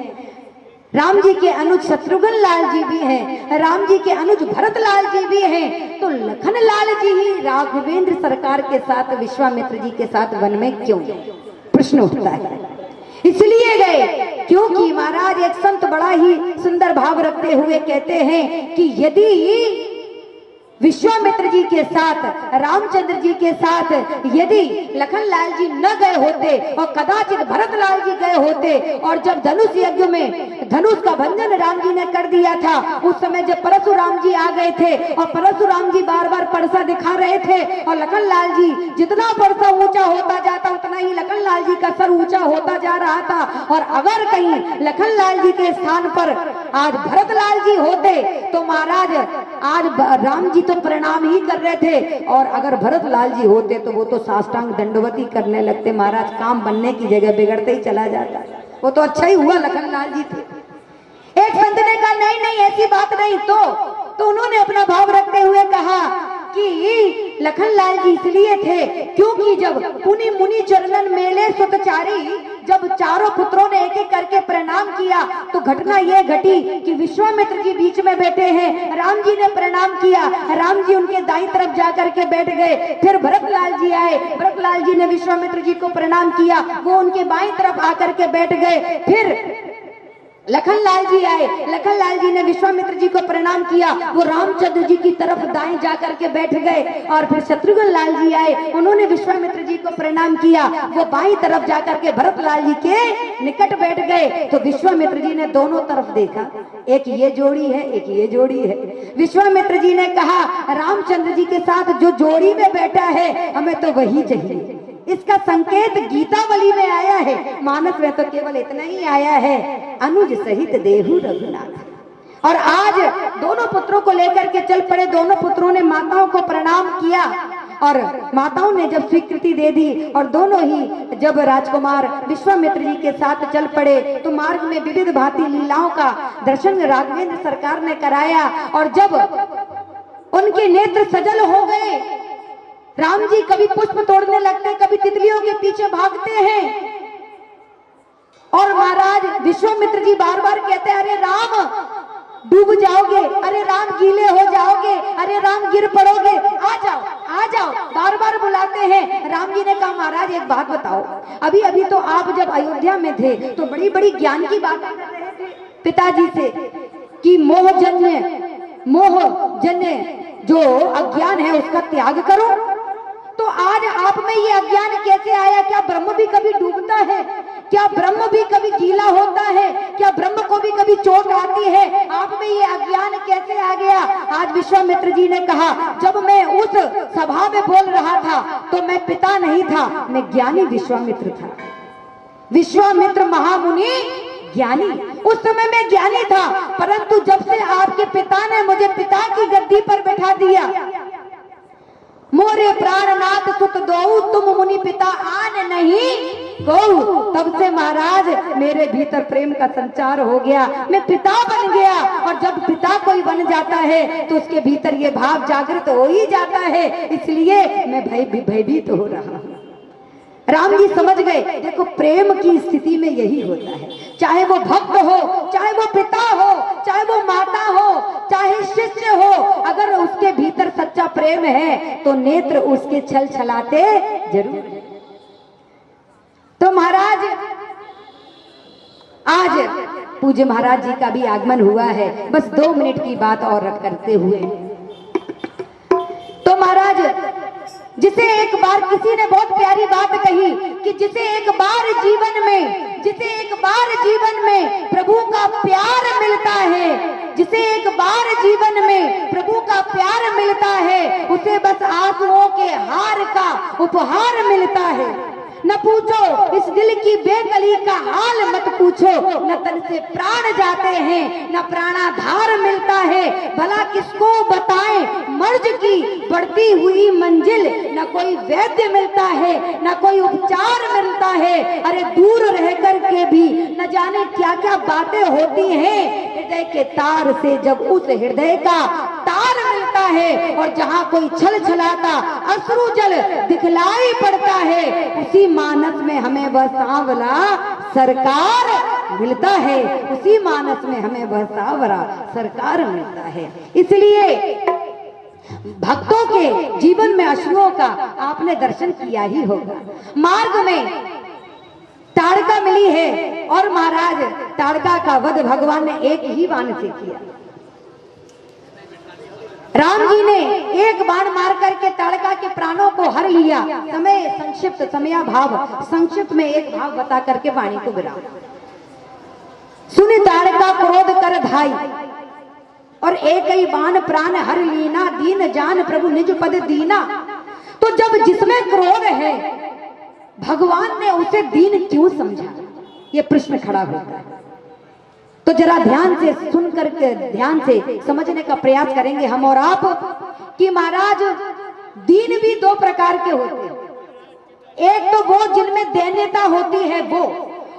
राम जी के अनुज शत्रुघ्न लाल जी भी हैं, राम जी के अनुज भरत लाल जी भी हैं। तो लखन लाल जी ही राघवेंद्र सरकार के साथ विश्वामित्र जी के साथ वन में क्यों, प्रश्न उठता है। इसलिए गए क्योंकि महाराज एक संत बड़ा ही सुंदर भाव रखते हुए कहते हैं कि यदि विश्वामित्र जी के साथ रामचंद्र जी के साथ यदि लखन लाल जी न गए होते और कदाचित भरत लाल जी गए होते, और जब धनुष यज्ञ में धनुष का भंजन राम जी ने कर दिया था, उस समय जब परशुराम जी आ गए थे और परशुराम जी बार बार परसा दिखा रहे थे और लखन लाल जी जितना परसा ऊंचा होता जाता उतना ही लखन लाल जी का सर ऊंचा होता जा रहा था। और अगर कहीं लखन लाल जी के स्थान पर आज भरत लाल जी होते तो महाराज आज राम जी तो प्रणाम ही कर रहे थे, और अगर भरत लाल जी होते तो वो तो साष्टांग दंडवती करने लगते। महाराज काम बनने की जगह बिगड़ते ही चला जाता। वो तो अच्छा ही हुआ लखन लाल जी थे। एक संत ने कहा नहीं नहीं ऐसी बात नहीं। तो उन्होंने अपना भाव रखते हुए कहा कि लखनलाल जी इसलिए थे क्योंकि जब पुनि मुनि चरणन मेले सुतचारी, जब चारों पुत्रों ने एक एक करके प्रणाम किया तो घटना यह घटी कि विश्वामित्र जी बीच में बैठे हैं, राम जी ने प्रणाम किया, राम जी उनके दाईं तरफ जाकर के बैठ गए। फिर भरतलाल जी आए, भरतलाल जी ने विश्वामित्र जी को प्रणाम किया, वो उनके बाईं तरफ आकर के बैठ गए। फिर लखनलाल जी आए, लखनलाल जी ने विश्वामित्र जी को प्रणाम किया, वो रामचंद्र जी की तरफ दाएं जाकर के बैठ गए। और फिर शत्रुघ्न लाल जी आए, उन्होंने विश्वामित्र जी को प्रणाम किया, वो बाईं तरफ जाकर के भरतलाल जी के निकट बैठ गए। तो विश्वामित्र जी ने दोनों तरफ देखा, एक ये जोड़ी है एक ये जोड़ी है। विश्वामित्र जी ने कहा रामचंद्र जी के साथ जो जोड़ी में बैठा है हमें तो वही चाहिए। इसका संकेत गीतावली में आया है, मानस में तो केवल इतना ही आया है, अनुज सहित देहु रघुनाथ। और आज दोनों पुत्रों को लेकर के चल पड़े। दोनों पुत्रों ने माताओं को प्रणाम किया और माताओं ने जब स्वीकृति दे दी और दोनों ही जब राजकुमार विश्वामित्र जी के साथ चल पड़े तो मार्ग में विविध भांति लीलाओं का दर्शन राघवेंद्र सरकार ने कराया। और जब उनके नेत्र सजल हो गए, राम जी कभी पुष्प तोड़ने लगते, कभी तितलियों के पीछे भागते हैं और महाराज विश्वामित्र जी बार बार कहते हैं अरे राम डूब जाओगे, अरे राम गीले हो जाओगे, अरे राम गिर पड़ोगे, आ जाओ आ जाओ, बार बार बुलाते हैं। राम जी ने कहा महाराज एक बात बताओ, अभी अभी तो आप जब अयोध्या में थे तो बड़ी बड़ी ज्ञान की बातें कर रहे थे पिताजी से कि मोहजन्य जो अज्ञान है उसका त्याग करो। तो आज आप में ये अज्ञान कैसे आया? क्या ब्रह्म भी कभी डूबता है? क्या ब्रह्म भी कभी गीला होता है? क्या ब्रह्म को भी कभी चोट आती है? आप में ये अज्ञान कैसे आ गया? आज विश्वामित्र जी ने कहा जब मैं उस सभा में बोल रहा था तो मैं पिता नहीं था, मैं ज्ञानी विश्वामित्र था। विश्वामित्र महामुनि ज्ञानी, उस समय मैं ज्ञानी था, परंतु जब से आपके पिता ने मुझे पिता की गद्दी पर बैठा दिया, मोरे प्राणनाथ सुत दो तुम मुनि पिता आन नहीं गो, तब से महाराज मेरे भीतर प्रेम का संचार हो गया, मैं पिता बन गया। और जब पिता कोई बन जाता है तो उसके भीतर ये भाव जागृत हो ही जाता है, इसलिए मैं भयभीत हो रहा हूं। राम जी समझ गए, देखो प्रेम की स्थिति में यही होता है, चाहे वो भक्त हो, चाहे वो पिता हो, चाहे वो माता हो, चाहे शिष्य हो, अगर उसके भीतर सच्चा प्रेम है तो नेत्र उसके छल छलाते जरूर। तो महाराज आज पूज्य महाराज जी का भी आगमन हुआ है, बस 2 मिनट की बात और करते हुए। तो महाराज जिसे एक बार किसी ने बहुत प्यारी बात कही कि जिसे एक बार जीवन में प्रभु का प्यार मिलता है, जिसे एक बार जीवन में प्रभु का प्यार मिलता है, उसे बस आंसुओं के हार का उपहार मिलता है। न पूछो इस दिल की बेकली का हाल मत पूछो, न तन से प्राण जाते हैं न प्राणाधार मिलता है, भला किसको बताएं मर्ज की बढ़ती हुई मंजिल, न कोई वैद्य मिलता है न कोई उपचार मिलता है। अरे दूर रह कर के भी न जाने क्या क्या बातें होती हैं, हृदय के तार से जब उस हृदय का तार मिलता है और जहाँ कोई छल छलाता अश्रु जल दिखलाई पड़ता है, उसी मानस में हमें वह सांवला सरकार मिलता है, उसी मानस में हमें वह सांवला सरकार मिलता है। इसलिए भक्तों के जीवन में अश्रुओं का आपने दर्शन किया ही होगा। मार्ग में ताड़का मिली है और महाराज ताड़का का वध भगवान ने एक ही बाण से किया। राम जी ने एक बाण मार करके ताड़का के प्राणों को हर लिया। समय संक्षिप्त, समयाभाव, संक्षिप्त में एक भाव बता करके वाणी को विराम। सुनि ताड़का क्रोध कर धाई और एक ही बाण प्राण हर लीना, दीन जान प्रभु निज पद दीना। तो जब जिसमें क्रोध है भगवान ने उसे दीन क्यों समझा, ये प्रश्न खड़ा होता है। तो जरा ध्यान से सुन करके ध्यान से समझने का प्रयास करेंगे हम और आप कि महाराज दीन भी 2 प्रकार के होते हैं। एक तो वो जिनमें दैन्यता होती है वो,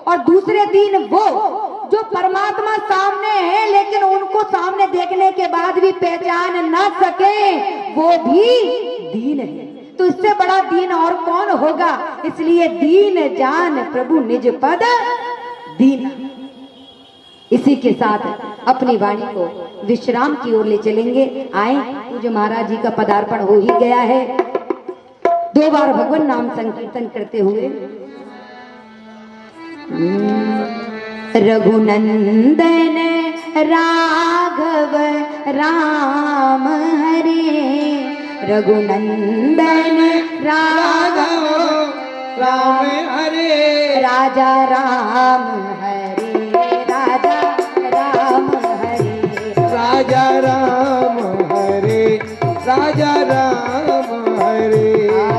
और दूसरे दीन वो जो परमात्मा सामने है लेकिन उनको सामने देखने के बाद भी पहचान न सके, वो भी दीन है। तो इससे बड़ा दीन और कौन होगा? इसलिए दीन जान प्रभु निज पद दीन। इसी के साथ अपनी वाणी को विश्राम की ओर ले चलेंगे। आए, पूज्य महाराज जी का पदार्पण हो ही गया है। 2 बार भगवान नाम संकीर्तन करते हुए रघुनंदन राघव राम हरे, रघुनंदन राघव राम हरे, राजा राम हरे, राजा राम हरे, राजा राम हरे, राजा राम हरे,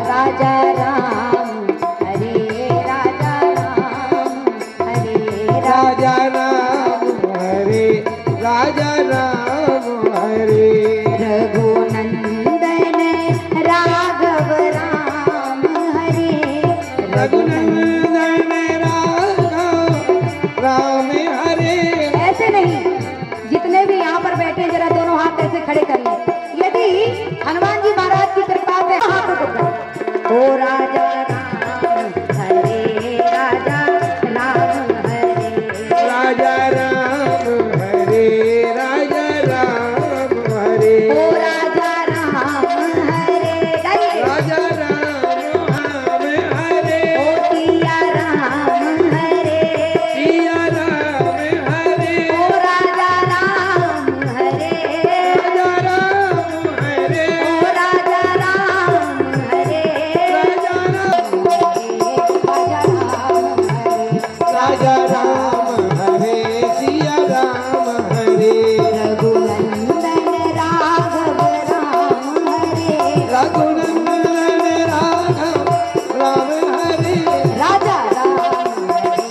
राजा राम हरे, राजा राम हरे, राजा राम हरे, राजा राम हरे, रघुनंदन राघव राम हरे, रघुनंदन राघव राम हरे। ऐसे नहीं, जितने भी यहाँ पर बैठे जरा दोनों हाथ ऐसे खड़े कर लें। यदि हनुमान जी महाराज की कृपा से हाथ ऊपर ओ राजा राम हरे, राजा राम हरे, राजा राम हरे, राजा राम हरे, ओ राजा राम हरे, राजा राम हरे, ओ सिया राम हरे, सिया राम हरे, ओ राजा राम हरे, राजा राम हरे, ओ राजा राम हरे, राजा राम, राजा राम हरे, राजा राम हरे, सिया राम हरे, रघुनंदन राघव राम हरे, रघुनंदन राघव राम हरे, राजा राम हरे,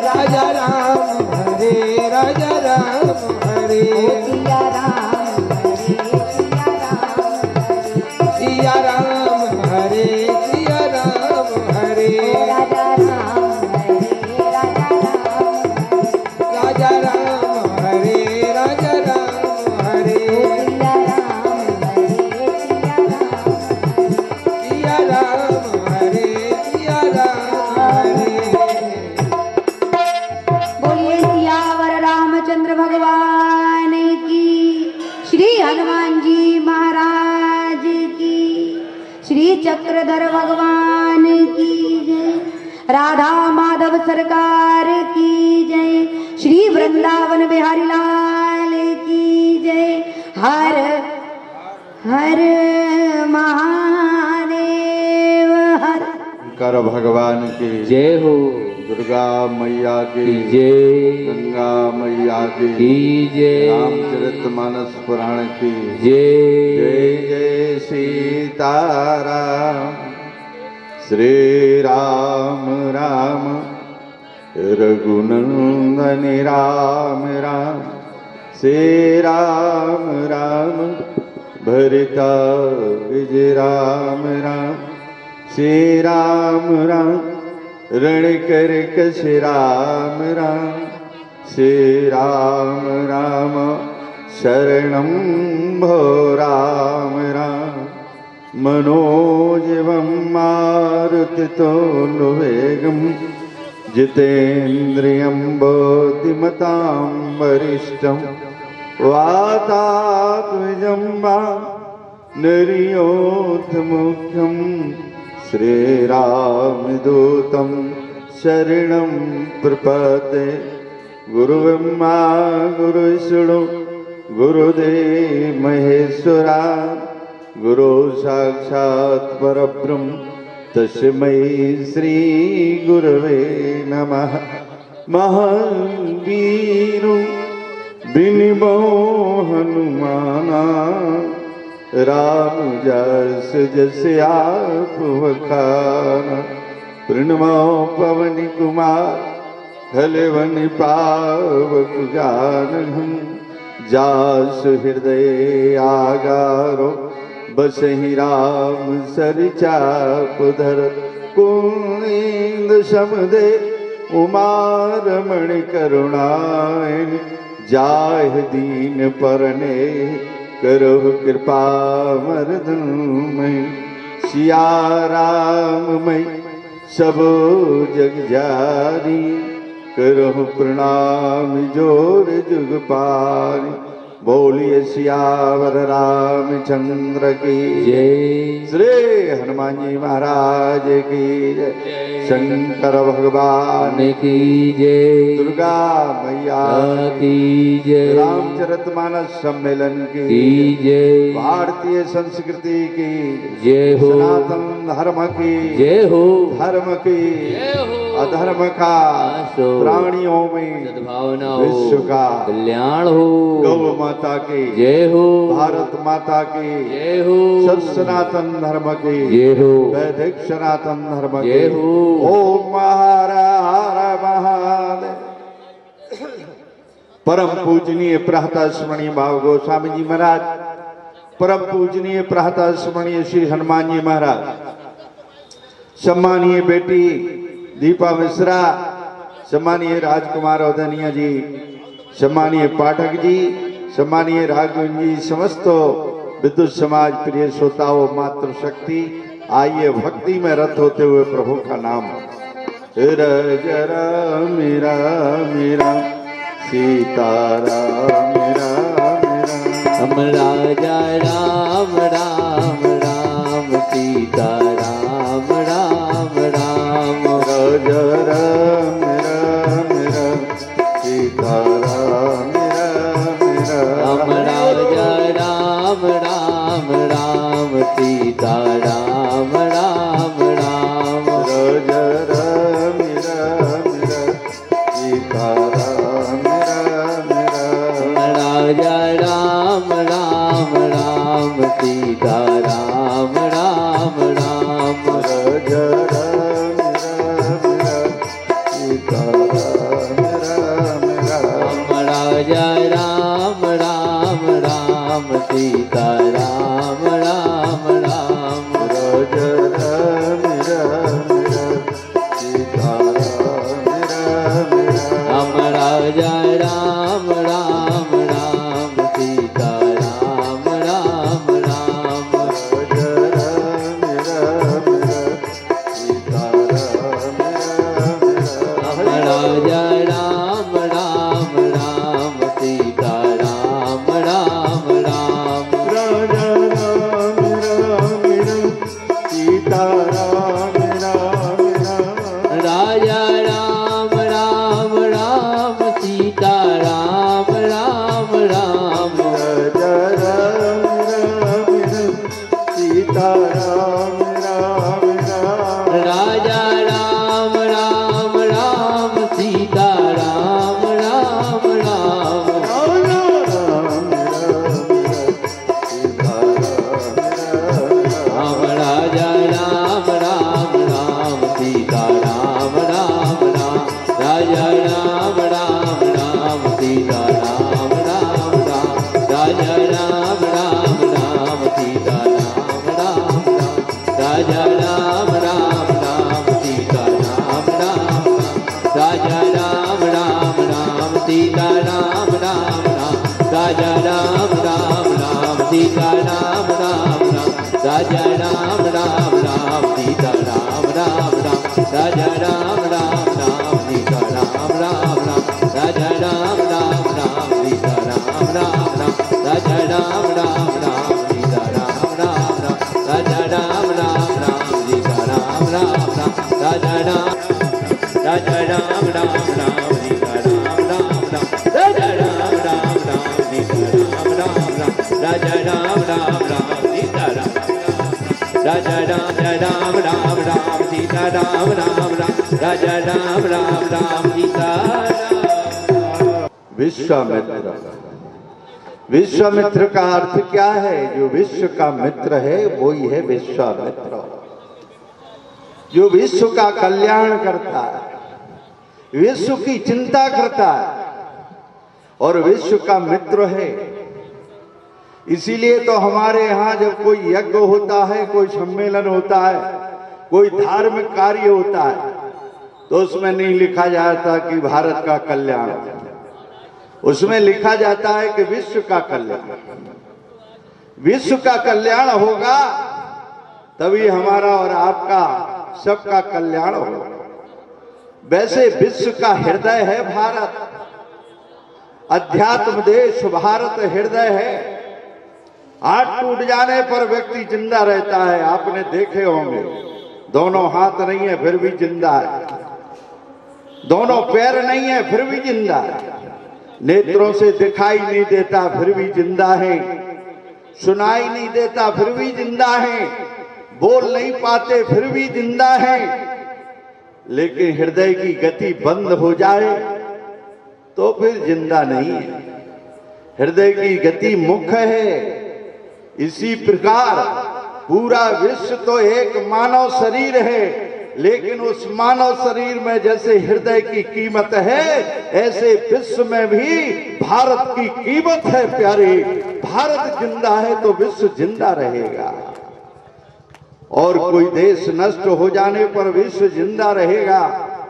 राजा राम हरे, राजा राम हरे, राजा राम हरे, सिया राम हरे, सिया राम हरे, सिया राम हरे, राजा राम हरे, सिया राम हरे, सिया राम हरे, सिया राम हरे। बोलिए सियावर रामचंद्र भगवान की, श्री हनुमान जी महाराज की, श्री चक्रधर भगवान की जय, राधा माधव सरकार की जय, श्री वृंदावन बिहारी लाल की जय। हर हर महादेव हर। कर भगवान की जय हो, दुर्गा मैया की जय, गंगा मैया की जय, रामचरितमानस पुराण की जय, जय जय सीताराम। श्री राम राम रघुनंदन राम राम, श्री राम राम भरता विजय राम राम, श्री राम राम रण कर कश राम राम, श्री राम राम शरणं भो राम राम, मनोजवं मारुतितोनुवेगं जितेन्द्रियं बुद्धिमतां वरिष्ठं वातात्मजं वा नरियोत्तमुख्यं श्रीरामदूतं शरणं प्रपद्ये। गुरुब्रह्मा गुरुविष्णु गुरुदेव महेश्वरा, गुरु साक्षात् परब्रह्म तस्मै श्री गुरवे नमः। महावीरु बिनिबो हनुमाना, राम जस जस आप वखाना। प्रणमो पवन कुमार हलवन पावक जानहु, जास हृदय आगारो बसहि राम सरिचाप धर। कुंद समदे उमा रमण करुणायन जाह दीन परने करो कृपा मर्दमय सिया राम मई सब जग जारी करो प्रणाम जोर जुग पारी बोलिए सियावर रामचंद्र की जय श्री हनुमान जी महाराज की जय शंकर भगवान की जय दुर्गा मैया की जय रामचरितमानस सम्मेलन की जय भारतीय संस्कृति की जय हो सनातन धर्म की जय हो धर्म की जय हो अधर्म का आसो प्राणियों में सद्भावना हो विश्व का कल्याण हो गौ माता की जय हो भारत माता की जय हो सब सनातन धर्म की जय हो वैदिक सनातन धर्म की जय हो ओम हर हर महादेव। परम पूजनीय प्रातः स्मरणीय भाव गोस्वामी जी महाराज, परम पूजनीय प्रातः स्मरणीय श्री हनुमान जी महाराज, सम्मानीय बेटी दीपा मिश्रा, सम्मानीय राजकुमार औदनिया जी, सम्मानीय पाठक जी, सम्मानीय राघवन जी, समस्त विद्युत समाज प्रिय श्रोताओं, मातृशक्ति, आइए भक्ति में रत होते हुए प्रभु का नाम जरा मेरा मेरा सीताराम मेरा मेरा हम राजा राम राम राम सीता राम राम राम राजा राम राम राम सीताराम मेरा मेरा हम राजा राम राम राम सीता राम राम राम राजा राम राम राम सीताराम मेरा मेरा राजा राम राम राम सीता राम राम राम राजा राम राम राम सीताराम राम राम राजा राम राम राम सीता राम राम राम राजा राम राम राम सीताराम राम राम हम राजा राम राम राम सीता राम राम राम राजा राम राम राम सीताराम राम राम हम राजा राम राम राम सीता राम राम राम राजा राम राम राम सीताराम राम राम राजा राम राम राम सीता राम राम राम राजा राम राम राम सीताराम राम राम राजा राम राम राम सीता राम राम राम राजा राम राम राम सीताराम राम राम राजा राम राम राम सीता राम राम राम राजा राम राम राम सीता राम राम राम राजा राम राम राम सीता राम राम राम राजा राम राम राम सीता राम राम राम राजा राम राम राम सीता राम राम राम राजा राम राम राम सीता राम राम राम राजा राम राम राम सीता राम राम राम राजा राम राम राम सीता राम राम राम राजा राम राम राम सीता राम राम राम राजा राम राम राम सीता राम राम राम राजा राम राम राम सीता राम राम राम राजा राम राम राम सीता राम राम राम राजा राम राम राम सीता राम राम राम राजा राम राम राम सीता राम राजा राम राम राम सीता राम राम राम राजा राम राम राम सीता राम। विश्वामित्र। विश्वामित्र का अर्थ क्या है? जो विश्व का मित्र है वो ही है विश्वामित्र, जो विश्व का कल्याण करता है, विश्व की चिंता करता है और विश्व का मित्र है। इसीलिए तो हमारे यहाँ जब कोई यज्ञ होता है, कोई सम्मेलन होता है, कोई धार्मिक कार्य होता है, तो उसमें नहीं लिखा जाता कि भारत का कल्याण, उसमें लिखा जाता है कि विश्व का कल्याण। विश्व का कल्याण होगा तभी हमारा और आपका सबका कल्याण होगा। वैसे विश्व का हृदय है भारत, अध्यात्म देश भारत हृदय है। हाथ टूट जाने पर व्यक्ति जिंदा रहता है, आपने देखे होंगे। दोनों हाथ नहीं है फिर भी जिंदा है, दोनों पैर नहीं है फिर भी जिंदा है, नेत्रों से दिखाई नहीं देता फिर भी जिंदा है, सुनाई नहीं देता फिर भी जिंदा है, बोल नहीं पाते फिर भी जिंदा है। लेकिन हृदय की गति बंद हो जाए तो फिर जिंदा नहीं है। हृदय की गति मुख्य है। इसी प्रकार पूरा विश्व तो एक मानव शरीर है, लेकिन उस मानव शरीर में जैसे हृदय की कीमत है, ऐसे विश्व में भी भारत की कीमत है प्यारे। भारत जिंदा है तो विश्व जिंदा रहेगा, और कोई देश नष्ट हो जाने पर विश्व जिंदा रहेगा,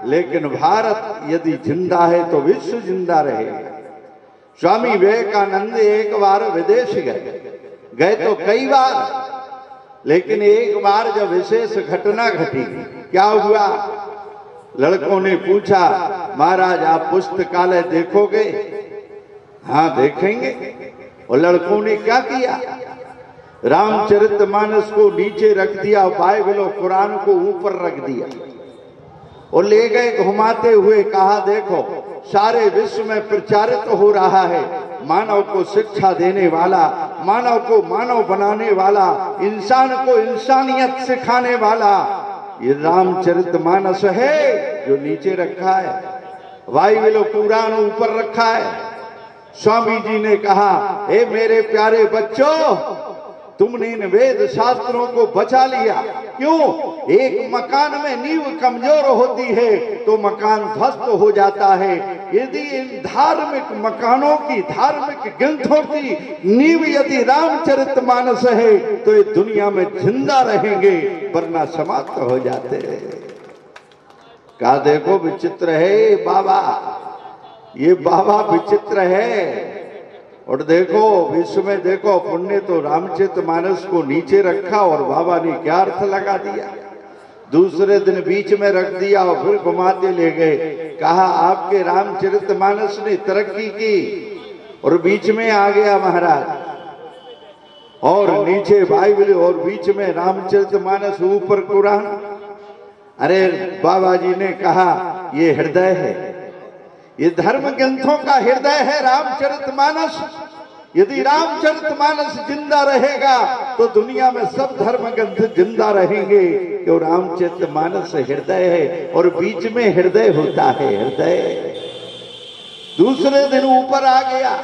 लेकिन भारत यदि जिंदा है तो विश्व जिंदा रहेगा। स्वामी विवेकानंद एक बार विदेश गए तो कई बार, लेकिन एक बार जब विशेष घटना घटी। क्या हुआ? लड़कों ने पूछा, महाराज आप पुस्तकालय देखोगे? हाँ देखेंगे। और लड़कों ने क्या किया? रामचरितमानस को नीचे रख दिया, बाइबल और कुरान को ऊपर रख दिया और ले गए घुमाते हुए। कहा देखो सारे विश्व में प्रचारित हो रहा है, मानव को शिक्षा देने वाला, मानव को मानव बनाने वाला, इंसान को इंसानियत सिखाने वाला ये रामचरितमानस है जो नीचे रखा है, बाइबल और कुरान ऊपर रखा है। स्वामी जी ने कहा, ए मेरे प्यारे बच्चों, तुमने इन वेद शास्त्रों को बचा लिया। क्यों? एक मकान में नींव कमजोर होती है तो मकान ध्वस्त हो जाता है। यदि इन धार्मिक मकानों की, धार्मिक ग्रंथों की नींव यदि रामचरितमानस है तो ये दुनिया में जिंदा रहेंगे, वरना समाप्त हो जाते हैं। कहा देखो विचित्र है बाबा, ये बाबा विचित्र है। और देखो विश्व में देखो, पुण्य तो रामचरितमानस को नीचे रखा और बाबा ने क्या अर्थ लगा दिया। दूसरे दिन बीच में रख दिया और फिर घुमाते ले गए। कहा आपके रामचरितमानस ने तरक्की की और बीच में आ गया महाराज, और नीचे बाइबल और बीच में रामचरितमानस, ऊपर कुरान। अरे बाबा जी ने कहा ये हृदय है, ये धर्म ग्रंथों का हृदय है रामचरितमानस। यदि रामचरितमानस जिंदा रहेगा तो दुनिया में सब धर्म ग्रंथ जिंदा रहेंगे, क्यों? रामचरितमानस हृदय है और बीच में हृदय होता है, हृदय। दूसरे दिन ऊपर आ गया।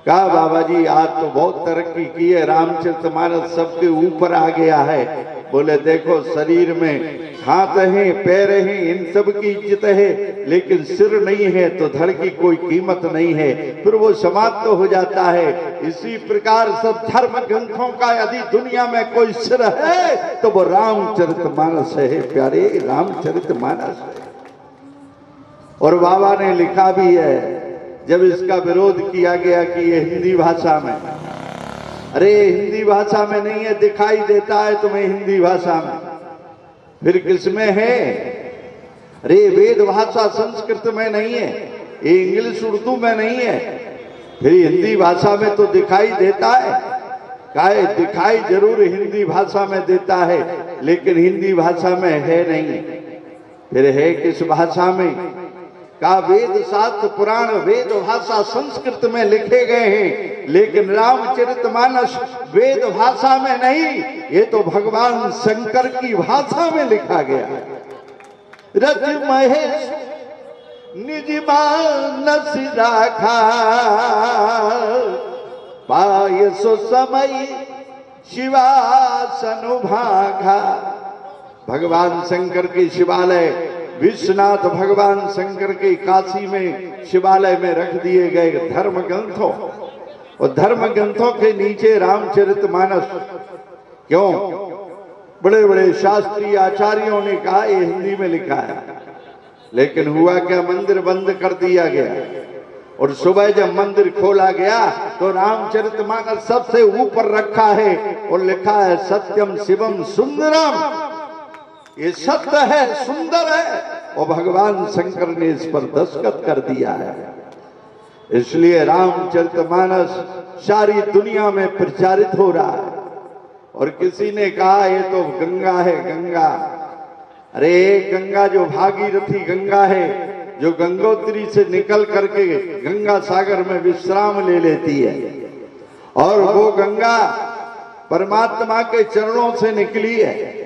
कहा बाबा जी आज तो बहुत तरक्की की है, रामचरितमानस सबके ऊपर आ गया है। बोले देखो शरीर में हाथ हैं, पैर हैं, इन सब की इज्जत है, लेकिन सिर नहीं है तो धड़ की कोई कीमत नहीं है, फिर वो समाप्त हो जाता है। इसी प्रकार सब धर्म ग्रंथों का यदि दुनिया में कोई सिर है तो वो रामचरितमानस है प्यारे, रामचरितमानस है। और बाबा ने लिखा भी है, जब इसका विरोध किया गया कि ये हिंदी भाषा में, अरे हिंदी भाषा में नहीं है, दिखाई देता है तुम्हें हिंदी भाषा में, फिर किसमें है? अरे वेद भाषा संस्कृत में नहीं है, ये इंग्लिश उर्दू में नहीं है, फिर हिंदी भाषा में तो दिखाई देता है। काहे? दिखाई जरूर हिंदी भाषा में देता है, लेकिन हिंदी भाषा में है नहीं। फिर है किस भाषा में? का वेद शास्त्र पुराण वेद भाषा संस्कृत में लिखे गए हैं, लेकिन रामचरितमानस वेद भाषा में नहीं, ये तो भगवान शंकर की भाषा में लिखा गया है। रज महेश निज मानस राखा, पाय सो समय शिवासन भाखा। भगवान शंकर की शिवालय, विश्वनाथ भगवान शंकर के काशी में शिवालय में रख दिए गए धर्म ग्रंथों, और धर्म ग्रंथों के नीचे रामचरितमानस। क्यों? बड़े बड़े शास्त्रीय आचार्यों ने कहा ये हिंदी में लिखा है, लेकिन हुआ क्या, मंदिर बंद कर दिया गया। और सुबह जब मंदिर खोला गया तो रामचरितमानस सबसे ऊपर रखा है और लिखा है सत्यम शिवम सुंदरम, ये सत्य है, सुंदर है, और भगवान शंकर ने इस पर दस्तखत कर दिया है। इसलिए रामचरितमानस सारी दुनिया में प्रचारित हो रहा है। और किसी ने कहा ये तो गंगा है, गंगा। अरे गंगा जो भागीरथी गंगा है, जो गंगोत्री से निकल करके गंगा सागर में विश्राम ले लेती है, और वो गंगा परमात्मा के चरणों से निकली है।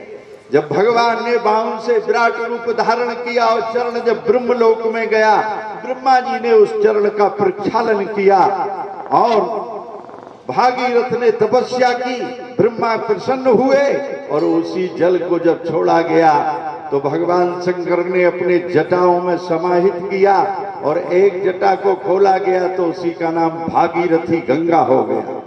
जब भगवान ने बाहु से विराट रूप धारण किया और चरण जब ब्रह्मलोक में गया, ब्रह्मा जी ने उस चरण का प्रक्षालन किया और भागीरथ ने तपस्या की, ब्रह्मा प्रसन्न हुए और उसी जल को जब छोड़ा गया तो भगवान शंकर ने अपने जटाओं में समाहित किया और एक जटा को खोला गया तो उसी का नाम भागीरथी गंगा हो गया।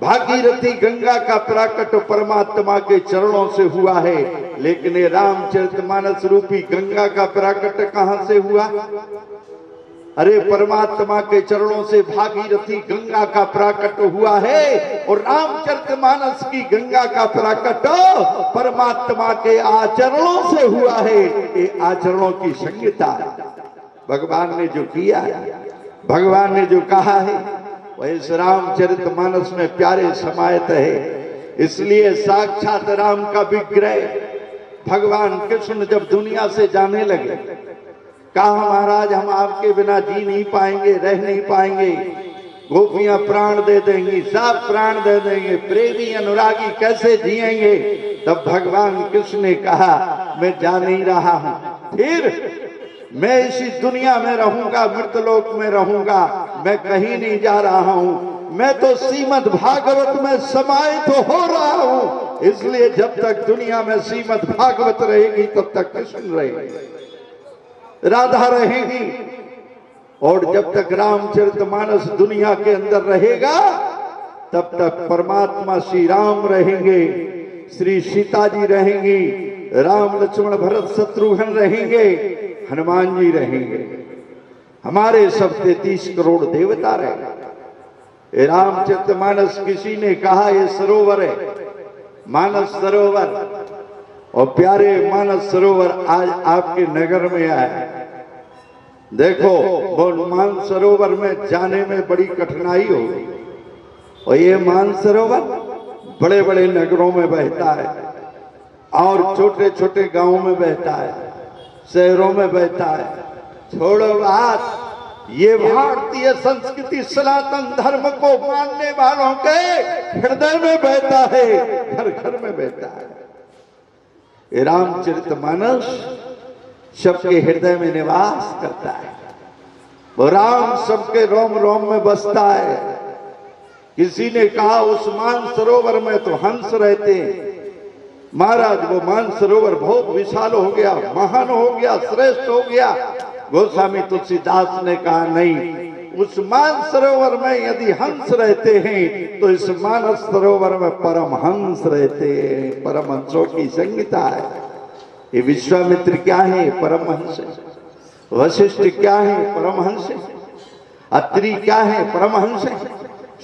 भागीरथी गंगा का प्राकट परमात्मा के चरणों से हुआ है, लेकिन ये रामचरितमानस रूपी गंगा का प्राकट कहां से हुआ? अरे परमात्मा के चरणों से भागीरथी गंगा का प्राकट हुआ है, और रामचरितमानस की गंगा का प्राकट परमात्मा के आचरणों से हुआ है। ये आचरणों की संगीता है। भगवान ने जो किया है, भगवान ने जो कहा है, वह इस रामचरितमानस में प्यारे समायत है। इसलिए साक्षात राम का विग्रह भगवान कृष्ण जब दुनिया से जाने लगे, कहा महाराज हम आपके बिना जी नहीं पाएंगे, रह नहीं पाएंगे, गोपियां प्राण दे देंगी, सब प्राण दे देंगे, प्रेमी अनुरागी कैसे जिएंगे? तब भगवान कृष्ण ने कहा मैं जा नहीं रहा हूं, फिर मैं इसी दुनिया में रहूंगा, मृतलोक में रहूंगा, मैं कहीं नहीं जा रहा हूं, मैं तो श्रीमद् भागवत में समाहित तो हो रहा हूं। इसलिए जब तक दुनिया में श्रीमद् भागवत रहेगी तब तक कृष्ण रहेंगे, राधा रहेगी, और जब तक रामचरितमानस दुनिया के अंदर रहेगा तब तक परमात्मा श्री राम रहेंगे, श्री सीता जी रहेंगी, राम लक्ष्मण भरत शत्रुघ्न रहेंगे, हनुमान जी रहेंगे, हमारे सब 33 करोड़ देवता रहेंगे। रामचरितमानस किसी ने कहा ये सरोवर है, मानस सरोवर, और प्यारे मानस सरोवर आज आपके नगर में आया। देखो वो मानस सरोवर में जाने में बड़ी कठिनाई होगी, और ये मानस सरोवर बड़े बड़े नगरों में बहता है और छोटे छोटे गांवों में बहता है, शहरों में बहता है। छोड़ो बात, ये भारतीय संस्कृति सनातन धर्म को मानने वालों के हृदय में बहता है, घर घर में बहता है। ये रामचरितमानस सबके हृदय में निवास करता है, वो राम सबके रोम रोम में बसता है। किसी ने कहा उस मानसरोवर में तो हंस रहते हैं। महाराज वो मानसरोवर बहुत विशाल हो गया, महान हो गया, श्रेष्ठ हो गया। गोस्वामी तुलसीदास ने कहा नहीं, उस मानसरोवर में यदि हंस रहते हैं तो इस मानस सरोवर में परमहंस रहते हैं। परमहंसों की संगीता है। ये विश्वामित्र क्या है? परमहंस। वशिष्ठ क्या है? परमहंस। अत्रि क्या है? परमहंस।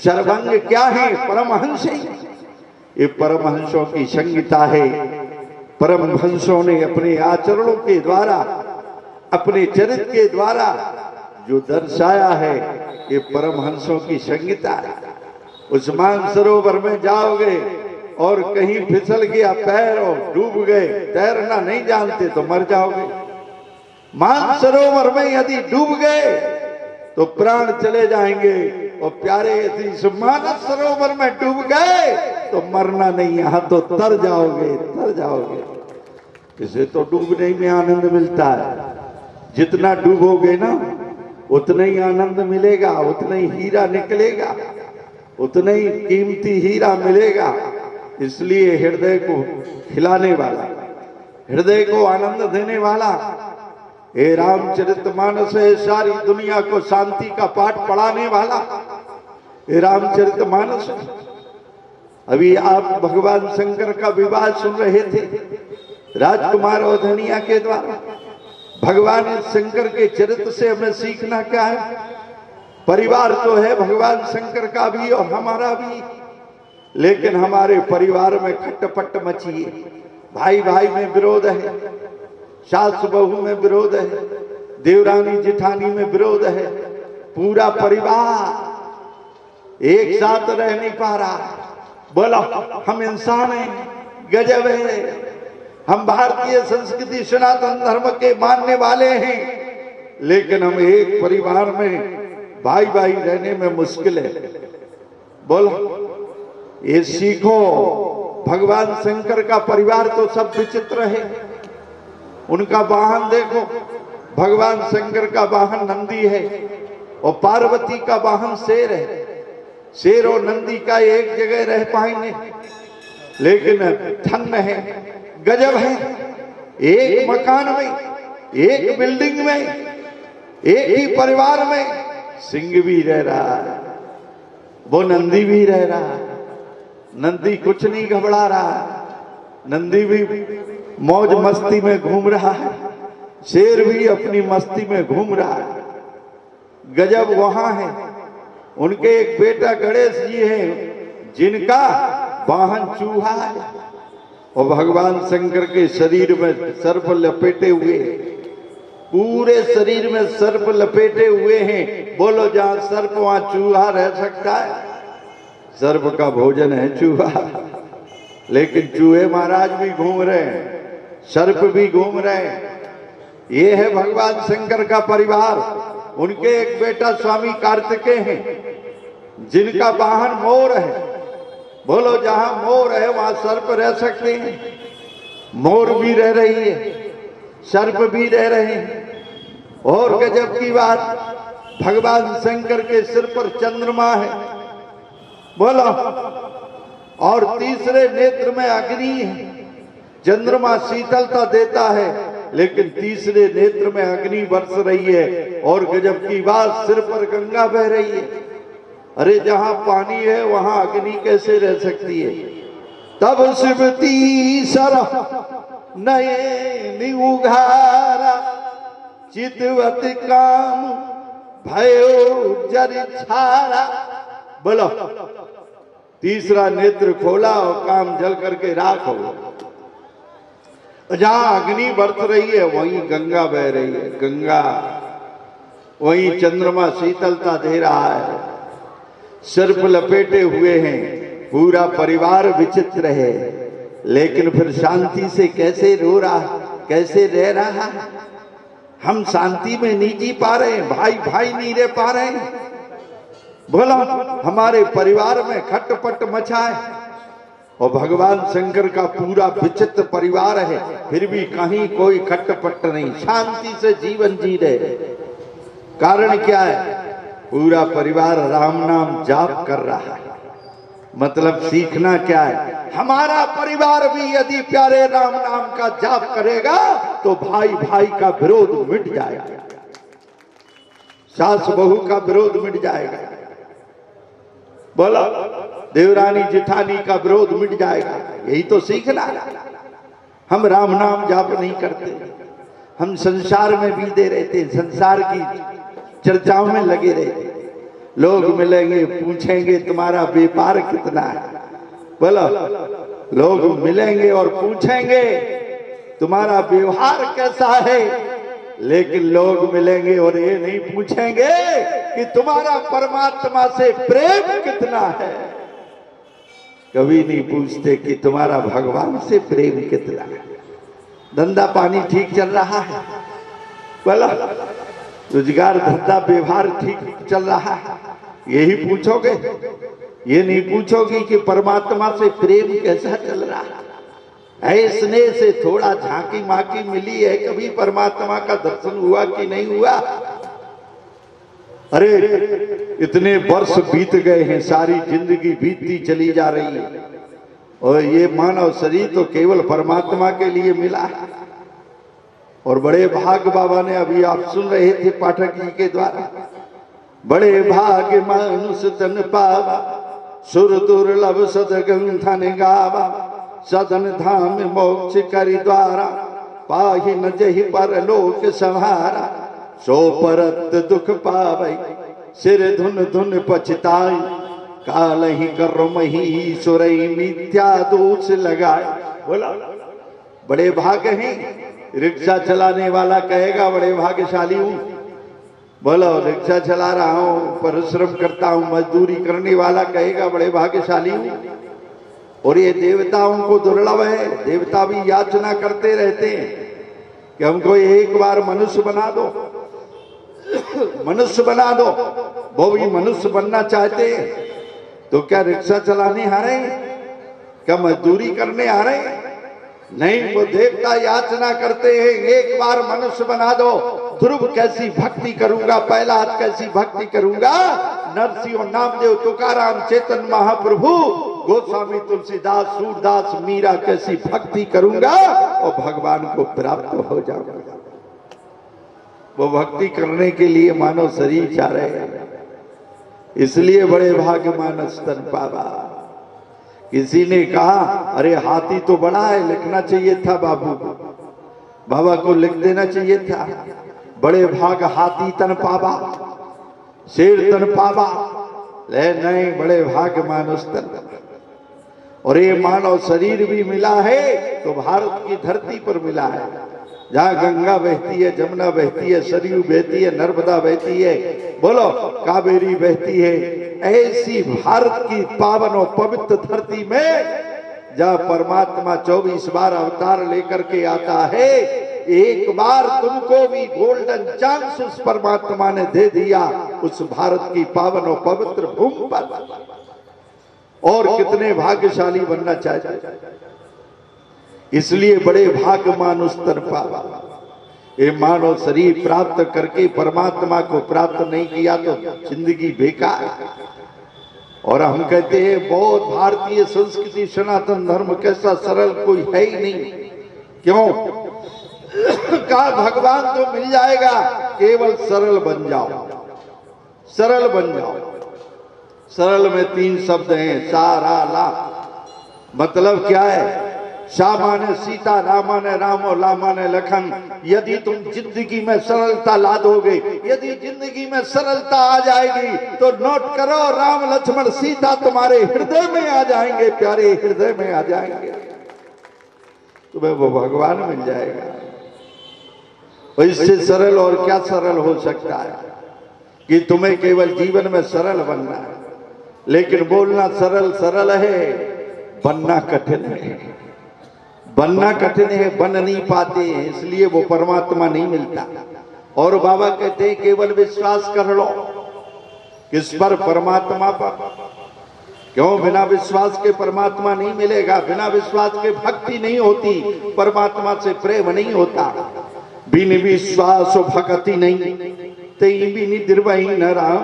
सर्वंग क्या है? परमहंस। ये परमहंसों की संगीता है। परमहंसों ने अपने आचरणों के द्वारा, अपने चरित्र के द्वारा जो दर्शाया है, ये परमहंसों की संगीता है। उस मानसरोवर में जाओगे और कहीं फिसल गया पैर और डूब गए, तैरना नहीं जानते तो मर जाओगे। मानसरोवर में यदि डूब गए तो प्राण चले जाएंगे, और प्यारे यदि मानस सरोवर में डूब गए तो मरना नहीं, यहां तो तर जाओगे, तर जाओगे। इसे तो डूबने में आनंद मिलता है। जितना डूबोगे ना उतना ही आनंद मिलेगा, उतना ही हीरा निकलेगा, उतना ही कीमती हीरा मिलेगा। इसलिए हृदय को खिलाने वाला, हृदय को आनंद देने वाला ये रामचरितमानस है। सारी दुनिया को शांति का पाठ पढ़ाने वाला ये रामचरितमानस है। अभी आप भगवान शंकर का विवाह सुन रहे थे राजकुमार औधनिया के द्वारा। भगवान शंकर के चरित्र से हमें सीखना क्या है? परिवार तो है भगवान शंकर का भी और हमारा भी, लेकिन हमारे परिवार में खटपट मची है। भाई भाई में विरोध है, सास बहू में विरोध है, देवरानी जिठानी में विरोध है। पूरा परिवार एक साथ रह नहीं पा रहा। बोलो हम इंसान हैं, गजब है। हम भारतीय संस्कृति सनातन धर्म के मानने वाले हैं, लेकिन हम एक परिवार में भाई भाई रहने में मुश्किल है। बोलो ये सीखो। भगवान शंकर का परिवार तो सब विचित्र है। उनका वाहन देखो, भगवान शंकर का वाहन नंदी है और पार्वती का वाहन शेर है। शेर और नंदी का एक जगह रह पाएंगे, लेकिन धन्य है, गजब है। एक मकान में, एक बिल्डिंग में, एक ही परिवार में सिंह भी रह रहा है, वो नंदी भी रह रहा है। नंदी कुछ नहीं घबरा रहा है, नंदी भी मौज मस्ती में घूम रहा है, शेर भी अपनी मस्ती में घूम रहा है। गजब वहां है। उनके एक बेटा गणेश जी हैं, जिनका वाहन चूहा है और भगवान शंकर के शरीर में सर्प लपेटे हुए, पूरे शरीर में सर्प लपेटे हुए हैं। बोलो जहां सर्प वहां चूहा रह सकता है? सर्प का भोजन है चूहा, लेकिन चूहे महाराज भी घूम रहे हैं, सर्प भी घूम रहे हैं। ये है भगवान शंकर का परिवार। उनके एक बेटा स्वामी कार्तिकेय हैं, जिनका वाहन मोर है। बोलो जहां मोर है वहां सर्प रह सकते हैं। मोर भी रह रही है, सर्प भी रह रहे हैं। और गजब की बात, भगवान शंकर के सिर पर चंद्रमा है। बोलो, और तीसरे नेत्र में अग्नि है। चंद्रमा शीतलता देता है, लेकिन तीसरे नेत्र में अग्नि बरस रही है। और गजब की बात, सिर पर गंगा बह रही है। अरे जहां पानी है वहां अग्नि कैसे रह सकती है? तब शिवती सर नये उघारा, चितवत काम भयो जर छारा। बोलो, तीसरा नेत्र खोला और काम जल करके राख हो गया। जहां अग्नि बरस रही है वहीं गंगा बह रही है। गंगा, वहीं चंद्रमा शीतलता दे रहा है, सर्प लपेटे हुए हैं। पूरा परिवार विचित्र है, लेकिन फिर शांति से कैसे रो रहा, कैसे रह रहा है? हम शांति में नहीं जी पा रहे हैं, भाई भाई नहीं रह पा रहे हैं। बोला हमारे परिवार में खटपट मचा है और भगवान शंकर का पूरा विचित्र परिवार है, फिर भी कहीं कोई खटपट नहीं, शांति से जीवन जी रहे। कारण क्या है? पूरा परिवार राम नाम जाप कर रहा है। मतलब सीखना क्या है? हमारा परिवार भी यदि प्यारे राम नाम का जाप करेगा तो भाई भाई का विरोध मिट जाएगा, सास बहू का विरोध मिट जाएगा। बोला देवरानी जिठानी का विरोध मिट जाएगा। यही तो सीखना है। हम राम नाम जाप नहीं करते, हम संसार में बीते रहते, संसार की चर्चाओं में लगे रहते। लोग मिलेंगे, पूछेंगे तुम्हारा व्यापार कितना है। बोलो, लोग मिलेंगे और पूछेंगे तुम्हारा व्यवहार कैसा है, लेकिन लोग मिलेंगे और ये नहीं पूछेंगे कि तुम्हारा परमात्मा से प्रेम कितना है। कभी नहीं पूछते कि तुम्हारा भगवान से प्रेम कितना है। धंधा पानी ठीक चल रहा है? बोला रोजगार धंधा व्यवहार ठीक चल रहा है? यही पूछोगे, ये नहीं पूछोगे कि परमात्मा से प्रेम कैसा चल रहा है। ऐसने से थोड़ा झांकी माकी मिली है, कभी परमात्मा का दर्शन हुआ कि नहीं हुआ? अरे इतने वर्ष बीत गए हैं, सारी जिंदगी बीतती चली जा रही है और ये मानव शरीर तो केवल परमात्मा के लिए मिला है। और बड़े भाग बाबा ने, अभी आप सुन रहे थे पाठक जी के द्वारा, बड़े भाग मनुष्य तन पावा सुर दुर्लभ सदगंधन गावा, सदन धाम मोक्ष करि द्वारा, पाहि न जहि परलोक संहारा, सो परत दुख पावै, सिर धुन धुन पछताई, काल ही कर्महि सुरई मिथ्या दोष लगाए। बोला बड़े भाग्य हैं। रिक्शा चलाने वाला कहेगा बड़े भाग्यशाली हूं। बोलो रिक्शा चला रहा हूं, परिश्रम करता हूं, मजदूरी करने वाला कहेगा बड़े भाग्यशाली हूं। और ये देवताओं को दुर्लभ है, देवता भी याचना करते रहते हैं कि हमको एक बार मनुष्य बना दो, मनुष्य बना दो। वो भी मनुष्य बनना चाहते हैं तो क्या रिक्शा चलाने आ रहे हैं, क्या मजदूरी करने आ रहे हैं? नहीं, वो देवता याचना करते हैं एक बार मनुष्य बना दो। ध्रुव कैसी भक्ति करूंगा, प्रहलाद कैसी भक्ति करूंगा, नरसिंह नामदेव तुकाराम चेतन महाप्रभु गोस्वामी तुलसीदास सूरदास मीरा कैसी भक्ति करूंगा और भगवान को प्राप्त हो जाऊंगा। वो भक्ति करने के लिए मानव शरीर चाह रहे हैं, इसलिए बड़े भाग्य मानस तन पावा। किसी ने कहा अरे हाथी तो बड़ा है, लिखना चाहिए था बाबू, बाबा को लिख देना चाहिए था। बड़े भाग हाथी तन पावा, शेर तन पावा, ले नहीं, बड़े भाग मानुष तन। और ये मानव शरीर भी मिला है तो भारत की धरती पर मिला है, जहाँ गंगा बहती है, जमुना बहती है, सरयू बहती है, नर्मदा बहती है, बोलो कावेरी बहती है। ऐसी भारत की पावन और पवित्र धरती में जहाँ परमात्मा 24 बार अवतार लेकर के आता है, एक बार तुमको भी गोल्डन चांस उस परमात्मा ने दे दिया उस भारत की पावन और पवित्र भूमि पर। और कितने भाग्यशाली बनना चाहते, इसलिए बड़े भाग्य मानुष तर पावा। ये मानव शरीर प्राप्त करके परमात्मा को प्राप्त नहीं किया तो जिंदगी बेकार। और हम कहते हैं बहुत भारतीय संस्कृति सनातन धर्म कैसा सरल कोई है ही नहीं। क्यों? कहा भगवान तो मिल जाएगा, केवल सरल बन जाओ, सरल बन जाओ। सरल में 3 शब्द हैं, सा रा ला। मतलब क्या है? सा माने सीता, रा माने राम और ला माने लखन। यदि तुम जिंदगी में सरलता ला दोगे, यदि जिंदगी में सरलता आ जाएगी तो नोट करो, राम लक्ष्मण सीता तुम्हारे हृदय में आ जाएंगे, प्यारे हृदय में आ जाएंगे, तुम्हें वो भगवान मिल जाएगा। इससे सरल और क्या सरल हो सकता है कि तुम्हें केवल जीवन में सरल बनना है। लेकिन बोलना सरल सरल है, बनना कठिन है, बनना कठिन है, बन नहीं पाते हैं, इसलिए वो परमात्मा नहीं मिलता। और बाबा कहते हैं केवल विश्वास कर लो। किस पर? परमात्मा पर। क्यों? बिना विश्वास के परमात्मा नहीं मिलेगा, बिना विश्वास के भक्ति नहीं होती, परमात्मा से प्रेम नहीं होता। बिन विश्वास भक्ति नहीं, तई बिन निर्वही न राम,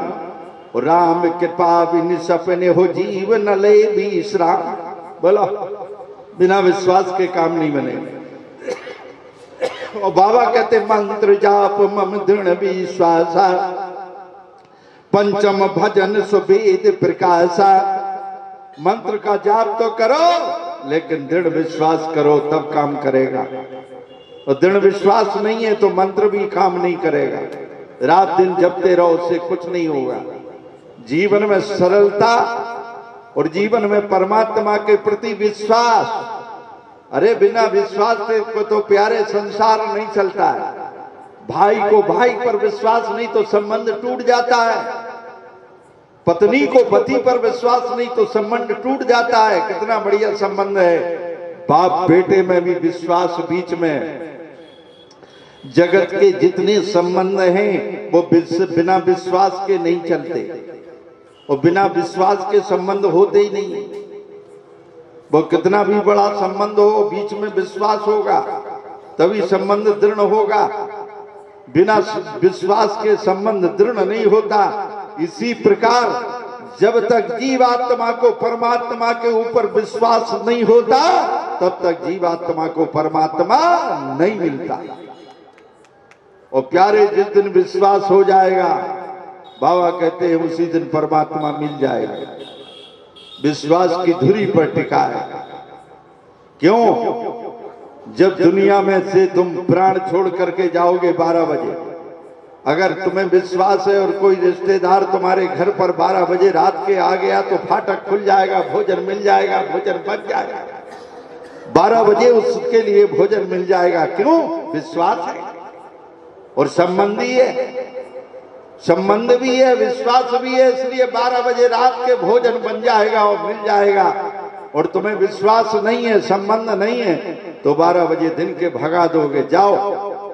राम कृपा बिन सपने हो जीवन ले विश्राम। बोलो बिना विश्वास के काम नहीं बनेगा। और बाबा कहते मंत्र जाप मम दृढ़ विश्वासा, पंचम भजन सुवेद प्रकाशा। मंत्र का जाप तो करो लेकिन दृढ़ विश्वास करो, तब काम करेगा। और दृढ़ विश्वास नहीं है तो मंत्र भी काम नहीं करेगा। रात दिन जपते रहो, उससे कुछ नहीं होगा। जीवन में सरलता और जीवन में परमात्मा के प्रति विश्वास। अरे बिना विश्वास को तो प्यारे संसार नहीं चलता है। भाई को भाई पर विश्वास नहीं तो संबंध टूट जाता है, पत्नी को पति पर विश्वास नहीं तो संबंध टूट जाता है। कितना बढ़िया संबंध है, बाप बेटे में भी विश्वास बीच में। जगत के जितने संबंध हैं वो बिना विश्वास के नहीं चलते, और बिना विश्वास के संबंध होते ही नहीं। वो कितना भी बड़ा संबंध हो, बीच में विश्वास होगा तभी संबंध दृढ़ होगा। बिना विश्वास के संबंध दृढ़ नहीं होता। इसी प्रकार जब तक जीवात्मा को परमात्मा के ऊपर विश्वास नहीं होता, तब तक जीवात्मा को परमात्मा नहीं मिलता। और प्यारे जिस दिन विश्वास हो जाएगा, बाबा कहते हैं उसी दिन परमात्मा मिल जाएगा। विश्वास की धुरी पर टिका है। क्यों? जब दुनिया में से तुम प्राण छोड़ करके जाओगे 12 बजे, अगर तुम्हें विश्वास है और कोई रिश्तेदार तुम्हारे घर पर 12 बजे रात के आ गया तो फाटक खुल जाएगा, भोजन मिल जाएगा, भोजन बन जाएगा। 12 बजे उसके लिए भोजन मिल जाएगा। क्यों? विश्वास है और संबंधी है, संबंध भी है, विश्वास भी है, इसलिए 12 बजे रात के भोजन बन जाएगा और मिल जाएगा। और तुम्हें विश्वास नहीं है, संबंध नहीं है, तो 12 बजे दिन के भगा दोगे। जाओ,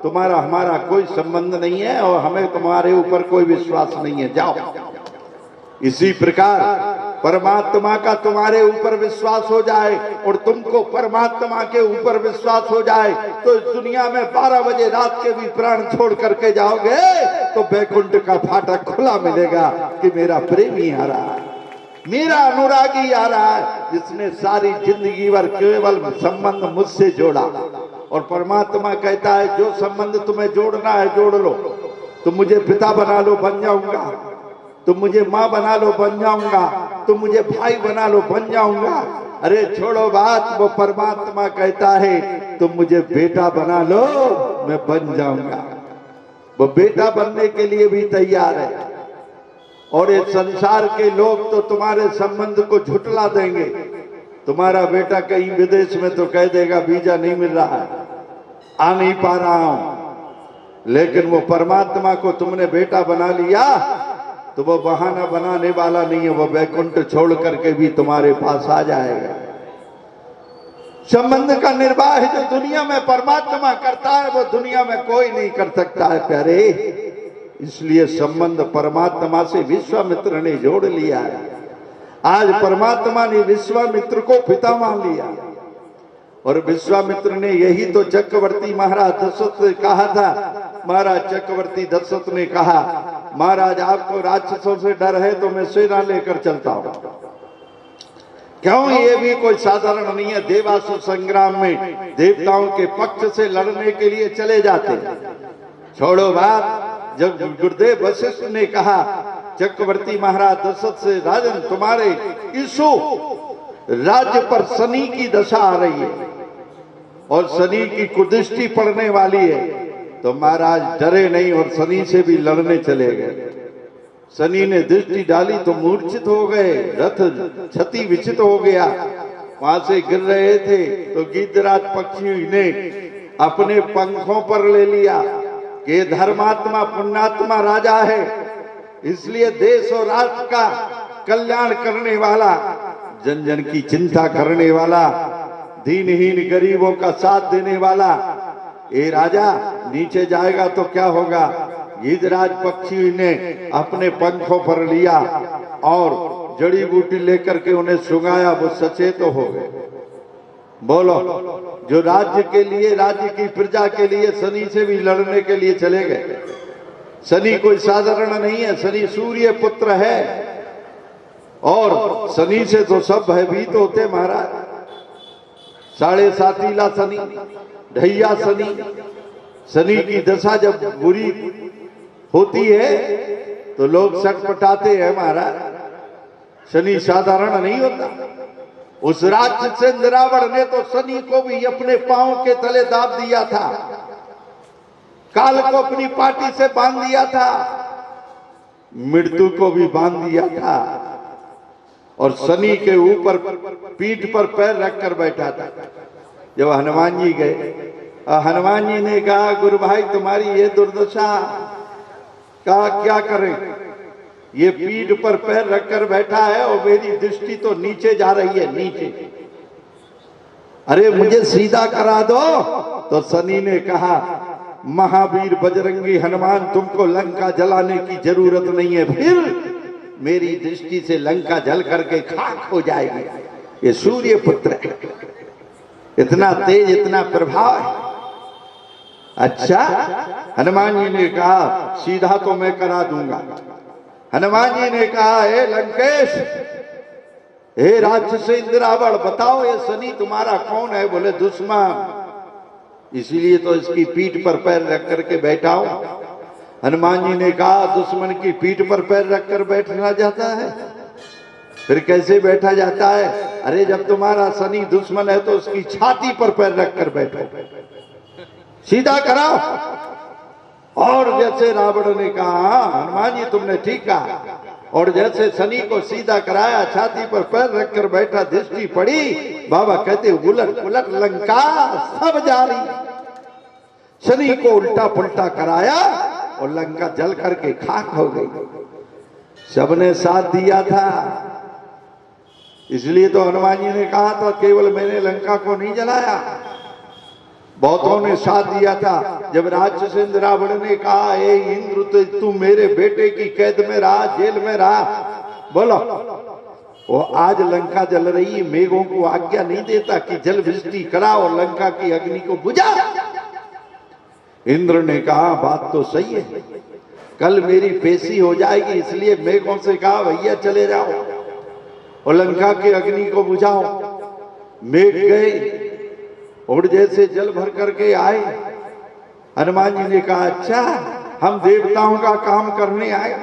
तुम्हारा हमारा कोई संबंध नहीं है और हमें तुम्हारे ऊपर कोई विश्वास नहीं है, जाओ। इसी प्रकार परमात्मा का तुम्हारे ऊपर विश्वास हो जाए और तुमको परमात्मा के ऊपर विश्वास हो जाए तो इस दुनिया में 12 बजे रात के भी प्राण छोड़ करके जाओगे तो बैकुंठ का फाटक खुला मिलेगा कि मेरा प्रेमी आ रहा है, मेरा अनुरागी आ रहा है, जिसने सारी जिंदगी भर केवल संबंध मुझसे जोड़ा। और परमात्मा कहता है जो संबंध तुम्हें जोड़ना है जोड़ लो। तुम मुझे पिता बना लो, बन जाऊंगा। तुम मुझे माँ बना लो, बन जाऊंगा। तुम मुझे भाई बना लो, बन जाऊंगा। अरे छोड़ो बात, वो परमात्मा कहता है तुम मुझे बेटा बना लो, मैं बन जाऊंगा। वो बेटा बनने के लिए भी तैयार है। और ये संसार के लोग तो तुम्हारे संबंध को झुटला देंगे। तुम्हारा बेटा कहीं विदेश में तो कह देगा वीजा नहीं मिल रहा है, आ नहीं पा रहा हूं। लेकिन वो परमात्मा को तुमने बेटा बना लिया तो वो बहाना बनाने वाला नहीं है, वो वैकुंठ छोड़ करके भी तुम्हारे पास आ जाएगा। संबंध का निर्वाह जो दुनिया में परमात्मा करता है वो दुनिया में कोई नहीं कर सकता है प्यारे। इसलिए संबंध परमात्मा से विश्वामित्र ने जोड़ लिया है। आज परमात्मा ने विश्वामित्र को पिता मान लिया और विश्वामित्र ने यही तो चक्रवर्ती महाराज दशरथ से कहा था। महाराज चक्रवर्ती दशरथ ने कहा महाराज आपको राक्षसों से डर है तो मैं सेना लेकर चलता हूं। क्यों? ये भी कोई साधारण नहीं है। देवासुर संग्राम में देवताओं के पक्ष से लड़ने के लिए चले जाते। छोड़ो बात, जब गुरुदेव वशिष्ठ ने कहा चक्रवर्ती महाराज दशरथ से राजन तुम्हारे इस राज्य पर शनि की दशा आ रही है और शनि की कुदृष्टि पड़ने वाली है, तो महाराज डरे नहीं और शनि से भी लड़ने चले गए। शनि ने दृष्टि डाली तो मूर्छित हो गए, रथ क्षति विचित हो गया, वहां से गिर रहे थे तो गिद्धराज पक्षी ने अपने पंखों पर ले लिया कि धर्मात्मा पुण्यात्मा राजा है, इसलिए देश और राष्ट्र का कल्याण करने वाला, जन जन की चिंता करने वाला, दीनहीन गरीबों का साथ देने वाला ये राजा नीचे जाएगा तो क्या होगा। गिद्धराज पक्षी ने अपने पंखों पर लिया और जड़ी बूटी लेकर के उन्हें सुंघाया, वो सचेत हो गए। बोलो, जो राज्य के लिए, राज्य की प्रजा के लिए शनि से भी लड़ने के लिए चले गए। शनि कोई साधारण नहीं है, शनि सूर्य पुत्र है और शनि से तो सब भयभीत होते महाराज। 7.5 शनि, ढैया शनि, शनि की दशा जब बुरी होती है तो लोग सटपटाते हैं महाराज। शनि साधारण नहीं होता। उस राक्षस से इंद्रावण ने तो शनि को भी अपने पांव के तले दाब दिया था, काल को अपनी पाटी से बांध दिया था, मृत्यु को भी बांध दिया था और शनि के ऊपर पीठ पर पैर रखकर बैठा था। जब हनुमान जी गए, हनुमान जी ने कहा गुरु भाई तुम्हारी ये दुर्दशा, कहा क्या करें, ये पीठ पर पैर रखकर बैठा है और मेरी दृष्टि तो नीचे जा रही है, नीचे। अरे मुझे सीधा करा दो। तो शनि ने कहा महावीर बजरंगी हनुमान तुमको लंका जलाने की जरूरत नहीं है, फिर मेरी दृष्टि से लंका जल करके खाक हो जाएगी। ये सूर्य पुत्र है, इतना तेज, इतना प्रभाव है। अच्छा, हनुमान जी ने कहा सीधा तो मैं करा दूंगा। हनुमान जी ने कहा हे लंकेश, हे राक्षस इंद्रावण, बताओ ये शनि तुम्हारा कौन है? बोले दुश्मन, इसीलिए तो इसकी पीठ पर पैर रख करके बैठा हूं। हनुमान जी ने कहा दुश्मन की पीठ पर पैर रखकर बैठना जाता है? फिर कैसे बैठा जाता है? अरे जब तुम्हारा शनि दुश्मन है तो उसकी छाती पर पैर रखकर बैठो, सीधा कराओ। और जैसे रावण ने कहा, हनुमान जी तुमने ठीक कहा, और जैसे शनि को सीधा कराया, छाती पर पैर रखकर बैठा, दृष्टि पड़ी, बाबा कहते उलट उलट लंका सब जारी। शनि को उल्टा पुल्टा कराया और लंका जल करके खाक हो गई। सबने साथ दिया था, इसलिए तो हनुमान जी ने कहा था केवल मैंने लंका को नहीं जलाया, बहुतों ने साथ दिया था। जब राक्षस रावण ने कहा, ए इंद्र तो तू मेरे बेटे की कैद में रहा, जेल में रहा, बोलो वो आज लंका जल रही है, मेघों को आज्ञा नहीं देता कि जल वृष्टि करा और लंका की अग्नि को बुझा। इंद्र ने कहा बात तो सही है, कल मेरी पेशी हो जाएगी, इसलिए मेघों से कहा भैया चले जाओ और लंका की अग्नि को बुझाओ। मेघ गए और जैसे जल भर करके आए, हनुमान जी ने कहा अच्छा हम देवताओं का काम करने आए,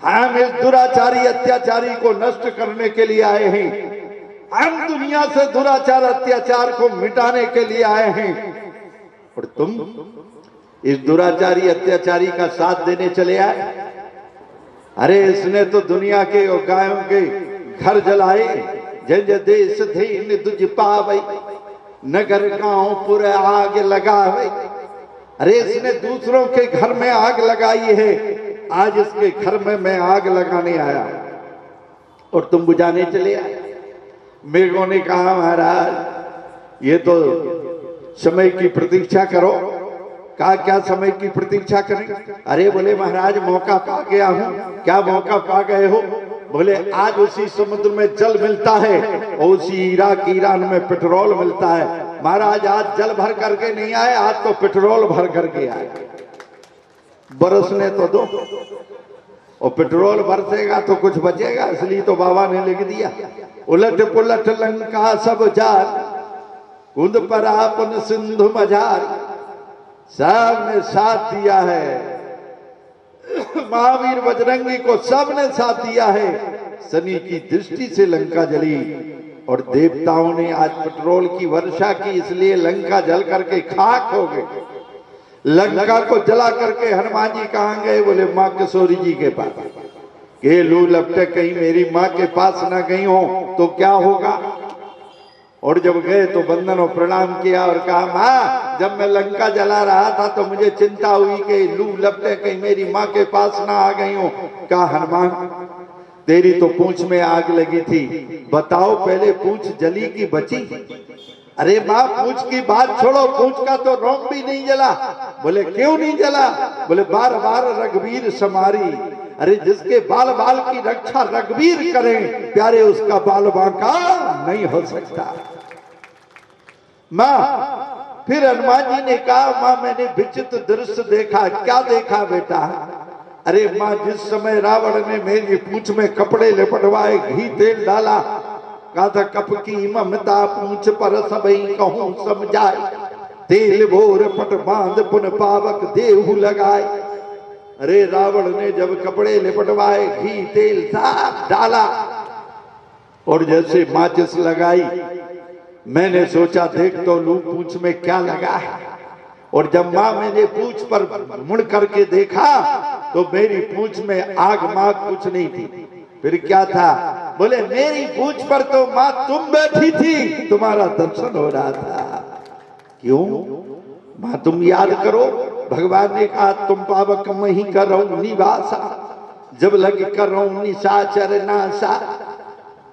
हम इस दुराचारी अत्याचारी को नष्ट करने के लिए आए हैं, हम दुनिया से दुराचार अत्याचार को मिटाने के लिए आए हैं, और तुम इस दुराचारी अत्याचारी का साथ देने चले आए। अरे इसने तो दुनिया के और गायों के घर जलाए, जंज देश धीन दुज पावई, नगर गांव पूरे आग लगावे। अरे इसने दूसरों के घर में आग लगाई है, आज इसके घर में मैं आग लगाने आया और तुम बुझाने चले आए। मेघों ने कहा महाराज ये तो समय की प्रतीक्षा करो। कहा क्या समय की प्रतीक्षा करें? अरे बोले महाराज मौका पा गया हूं। क्या मौका पा गए हो? बोले आज उसी समुद्र में जल मिलता है और उसी इराक ईरान में पेट्रोल मिलता है। महाराज आज जल भर करके नहीं आए, आज तो पेट्रोल भर करके आए। बरसने तो दो, और पेट्रोल बरसेगा तो कुछ बचेगा, इसलिए तो बाबा ने लिख दिया उलट पुलट लंका सब जार, कुंद पर आपन सिंधु मझार। सबने साथ दिया है, महावीर बजरंगी को सबने साथ दिया है। शनि की दृष्टि से लंका जली और देवताओं ने आज पेट्रोल की वर्षा की, इसलिए लंका जल करके खाक हो गए। लंका को जला करके हनुमान जी कहां गए? बोले मां किशोरी जी के पास। के लू लपटे कहीं मेरी मां के पास ना गई हो तो क्या होगा? और जब गए तो बंदन और प्रणाम किया और कहा मां जब मैं लंका जला रहा था तो मुझे चिंता हुई कि लू लपटे कहीं मेरी मां के पास ना आ गई हो। कहा हनुमान तेरी तो पूंछ में आग लगी थी, बताओ पहले पूंछ जली की बची? अरे मां पूंछ की बात छोड़ो, पूंछ का तो रोंग भी नहीं जला। बोले क्यों नहीं जला? बोले बार बार रघुवीर समारी। अरे जिसके बाल बाल की रक्षा रघुवीर करें प्यारे, उसका बाल बांका नहीं हो सकता। मां फिर हनुमान जी ने कहा मां मैंने विचित्र दृश्य देखा। क्या देखा बेटा? अरे मां जिस समय रावण ने मेरी पूंछ में कपड़े लिपटवाए, घी तेल डाला, कहा था कप की ममता पूंछ पर सबई कहूं समझाए, तेल भोर पट बांध पुन पावक देहु लगाए। अरे रावण ने जब कपड़े लिपटवाए, घी तेल साफ डाला और जैसे माचिस लगाई, मैंने सोचा देख तो लू पूंछ में क्या लगा है। और जब मां मैंने पूंछ पर मुड़ करके देखा तो मेरी पूंछ में आग माग कुछ नहीं थी। फिर क्या था? बोले मेरी पूंछ पर तो मां तुम बैठी थी, तुम्हारा दर्शन हो रहा था। क्यों? मां तुम याद करो, भगवान ने कहा तुम पावक मही करो निवासा, जब लग करो निशाचर नासा।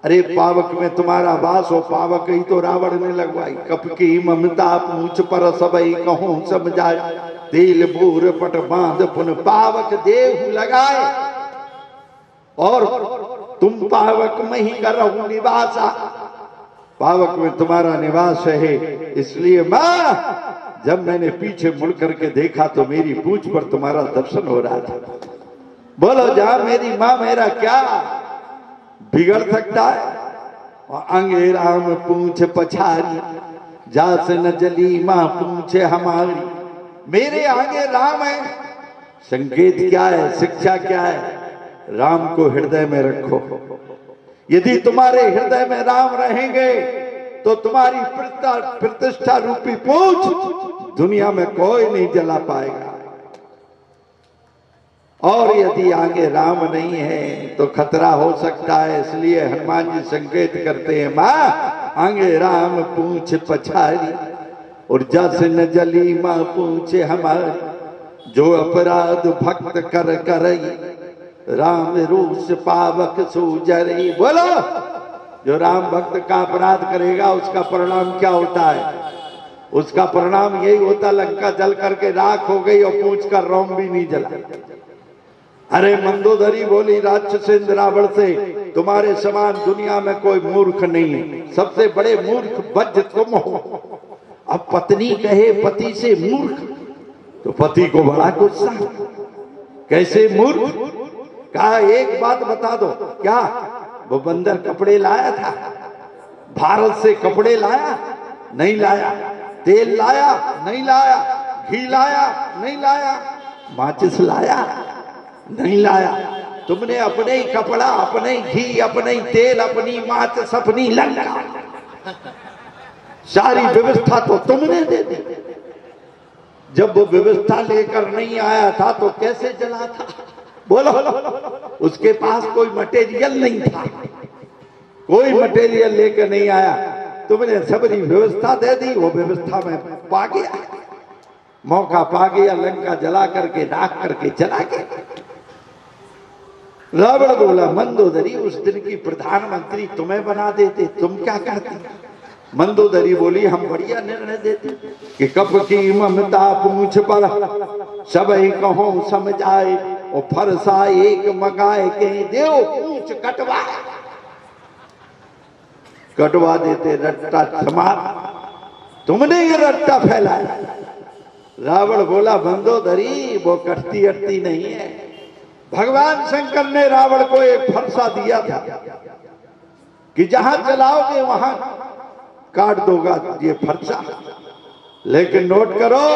अरे पावक में तुम्हारा वास हो, पावक ही तो रावण ने लगवाई। कप की ममता पूंछ पर सबई कहूं समझाए, तेल बूर पट बांध पुन पावक देहु लगाए। और तुम पावक में ही करो निवासा, पावक में तुम्हारा निवास है। इसलिए मां जब मैंने पीछे मुड़ करके देखा तो मेरी पूंछ पर तुम्हारा दर्शन हो रहा था। बोलो जहां मेरी मां मेरा क्या बिगड़ सकता है? और अंगे राम पूंछ पछारी, जास न जली मां पूंछे हमारी। मेरे आगे राम है, संकेत क्या है, शिक्षा क्या है? राम को हृदय में रखो। यदि तुम्हारे हृदय में राम रहेंगे तो तुम्हारी प्रतिष्ठा रूपी पूंछ दुनिया में कोई नहीं जला पाएगा। और यदि आगे राम नहीं है तो खतरा हो सकता है। इसलिए हनुमान जी संकेत करते हैं, माँ आगे राम पूंछ पछारी और जस न जली माँ पूछे हमारी, जो अपराध भक्त कर करई राम रूस पावक सूजरी। बोलो, जो राम भक्त का अपराध करेगा उसका परिणाम क्या होता है? उसका परिणाम यही होता, लंका जल करके राख हो गई और पूंछ का रोम भी नहीं जला। अरे मंदोदरी बोली राक्षसेंद्र रावण से, तुम्हारे समान दुनिया में कोई मूर्ख नहीं है, सबसे बड़े मूर्ख बज्ज तुम हो। अब पत्नी कहे पति से मूर्ख तो पति को बड़ा गुस्सा, कैसे मूर्ख? कहा एक बात बता दो, क्या वो बंदर कपड़े लाया था? भारत से कपड़े लाया? नहीं लाया। तेल लाया? नहीं लाया। घी लाया? नहीं लाया। माचिस लाया? नहीं लाया। तुमने अपने ही कपड़ा, अपने ही घी, अपने ही तेल, अपनी माचिस, अपनी लंका, सारी व्यवस्था तो तुमने दे दी। जब वो व्यवस्था लेकर नहीं आया था तो कैसे जला था? बोलो, उसके पास कोई मटेरियल नहीं था, कोई मटेरियल लेकर नहीं आया। तुमने सबरी व्यवस्था दे दी, वो व्यवस्था में पा गया, मौका पा गया, लंका जला करके राख करके चला गया। रावण बोला, मंदोदरी उस दिन की प्रधानमंत्री तुम्हें बना देते, तुम क्या करती? मंदोदरी बोली, हम बढ़िया निर्णय देते कि कब की ममता पूंछ पर सब कहो समझाए, और फरसा एक मगाए के देव पूंछ कटवा देते। रट्टा थमार, तुमने ये रट्टा फैलाया। रावण बोला, मंदोदरी वो कटती अटती नहीं है। भगवान शंकर ने रावण को एक फरसा दिया था कि जहां चलाओगे वहां काट दोगा ये फरसा। लेकिन नोट करो,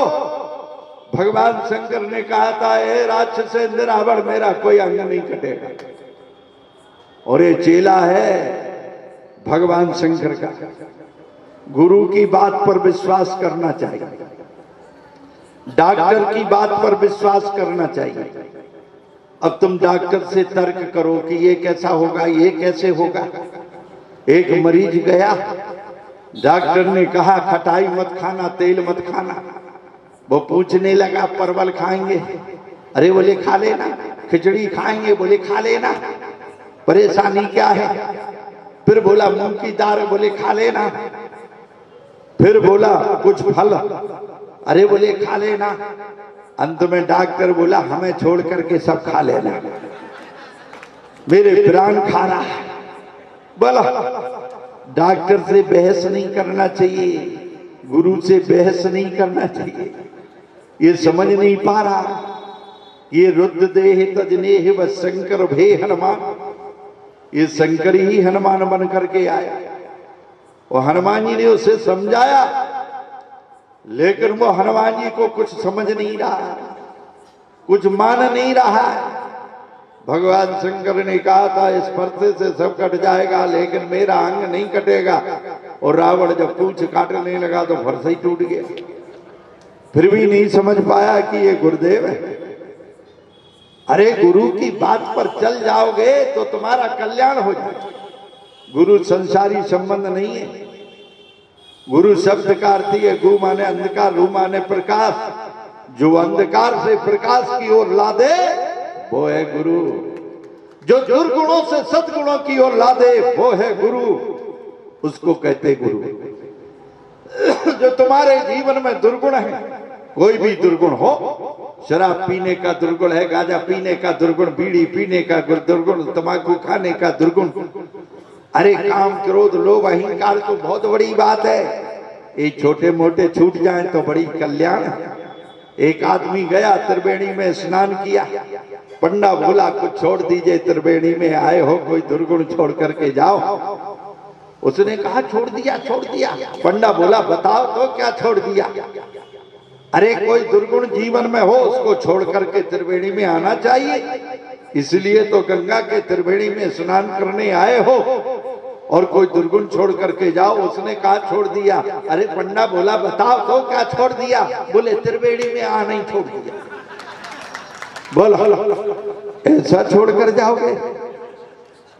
भगवान शंकर ने कहा था, हे राक्षसेंद्र रावण, मेरा कोई अंग नहीं कटेगा। और ये चेला है भगवान शंकर का। गुरु की बात पर विश्वास करना चाहिए, डॉक्टर की बात पर विश्वास करना चाहिए। अब तुम डॉक्टर से तर्क करो कि ये कैसा होगा, ये कैसे होगा। एक मरीज गया, डॉक्टर ने कहा खटाई मत खाना, तेल मत खाना। वो पूछने लगा, परवल खाएंगे? अरे बोले खा लेना। खिचड़ी खाएंगे? बोले खा लेना। परेशानी क्या है? फिर बोला मूंग की दाल, बोले खा लेना। फिर बोला कुछ फल, अरे बोले खा लेना। अंत में डॉक्टर बोला, हमें छोड़ करके सब खा लेना, मेरे प्राण खा रहा है। बोला, डॉक्टर से बहस नहीं करना चाहिए, गुरु से बहस नहीं करना चाहिए। ये समझ नहीं पा रहा, ये रुद्र देह तजनेह व शंकर भे हनुमान, ये शंकर ही हनुमान बन करके आया। और हनुमान जी ने उसे समझाया, लेकिन वो हनुमान जी को कुछ समझ नहीं रहा, कुछ मान नहीं रहा। भगवान शंकर ने कहा था, इस फरसे से सब कट जाएगा, लेकिन मेरा अंग नहीं कटेगा। और रावण जब पूंछ काटने लगा तो फरसा ही टूट गया। फिर भी नहीं समझ पाया कि ये गुरुदेव है। अरे गुरु की बात पर चल जाओगे तो तुम्हारा कल्याण हो जाएगा। गुरु संसारी संबंध नहीं है। गुरु शब्द का अर्थ है गु माने अंधकार, रू माने प्रकाश। जो अंधकार से प्रकाश की ओर ला दे वो है गुरु। जो दुर्गुणों से सद्गुणों की ओर ला दे वो है गुरु, उसको कहते गुरु। जो तुम्हारे जीवन में दुर्गुण है, कोई भी दुर्गुण हो, शराब पीने का दुर्गुण है, गांजा पीने का दुर्गुण, बीड़ी पीने का दुर्गुण, तंबाकू खाने का दुर्गुण, अरे काम क्रोध लोभ अहंकार तो बहुत बड़ी बात है। ये छोटे मोटे छूट जाए तो बड़ी कल्याण है। एक आदमी गया त्रिवेणी में स्नान किया, पंडा बोला कुछ छोड़ दीजिए, त्रिवेणी में आए हो, कोई दुर्गुण छोड़ करके जाओ। उसने कहा छोड़ दिया, छोड़ दिया। पंडा बोला बताओ तो क्या छोड़ दिया? अरे कोई दुर्गुण जीवन में हो उसको छोड़ करके त्रिवेणी में आना चाहिए। इसलिए तो गंगा के त्रिवेणी में स्नान करने आए हो और कोई दुर्गुण छोड़ करके जाओ। उसने कहा छोड़ दिया। अरे पंडा बोला बताओ तो क्या छोड़ दिया? बोले त्रिवेणी में आना ही छोड़ दिया। बोलो ऐसा छोड़ कर जाओगे?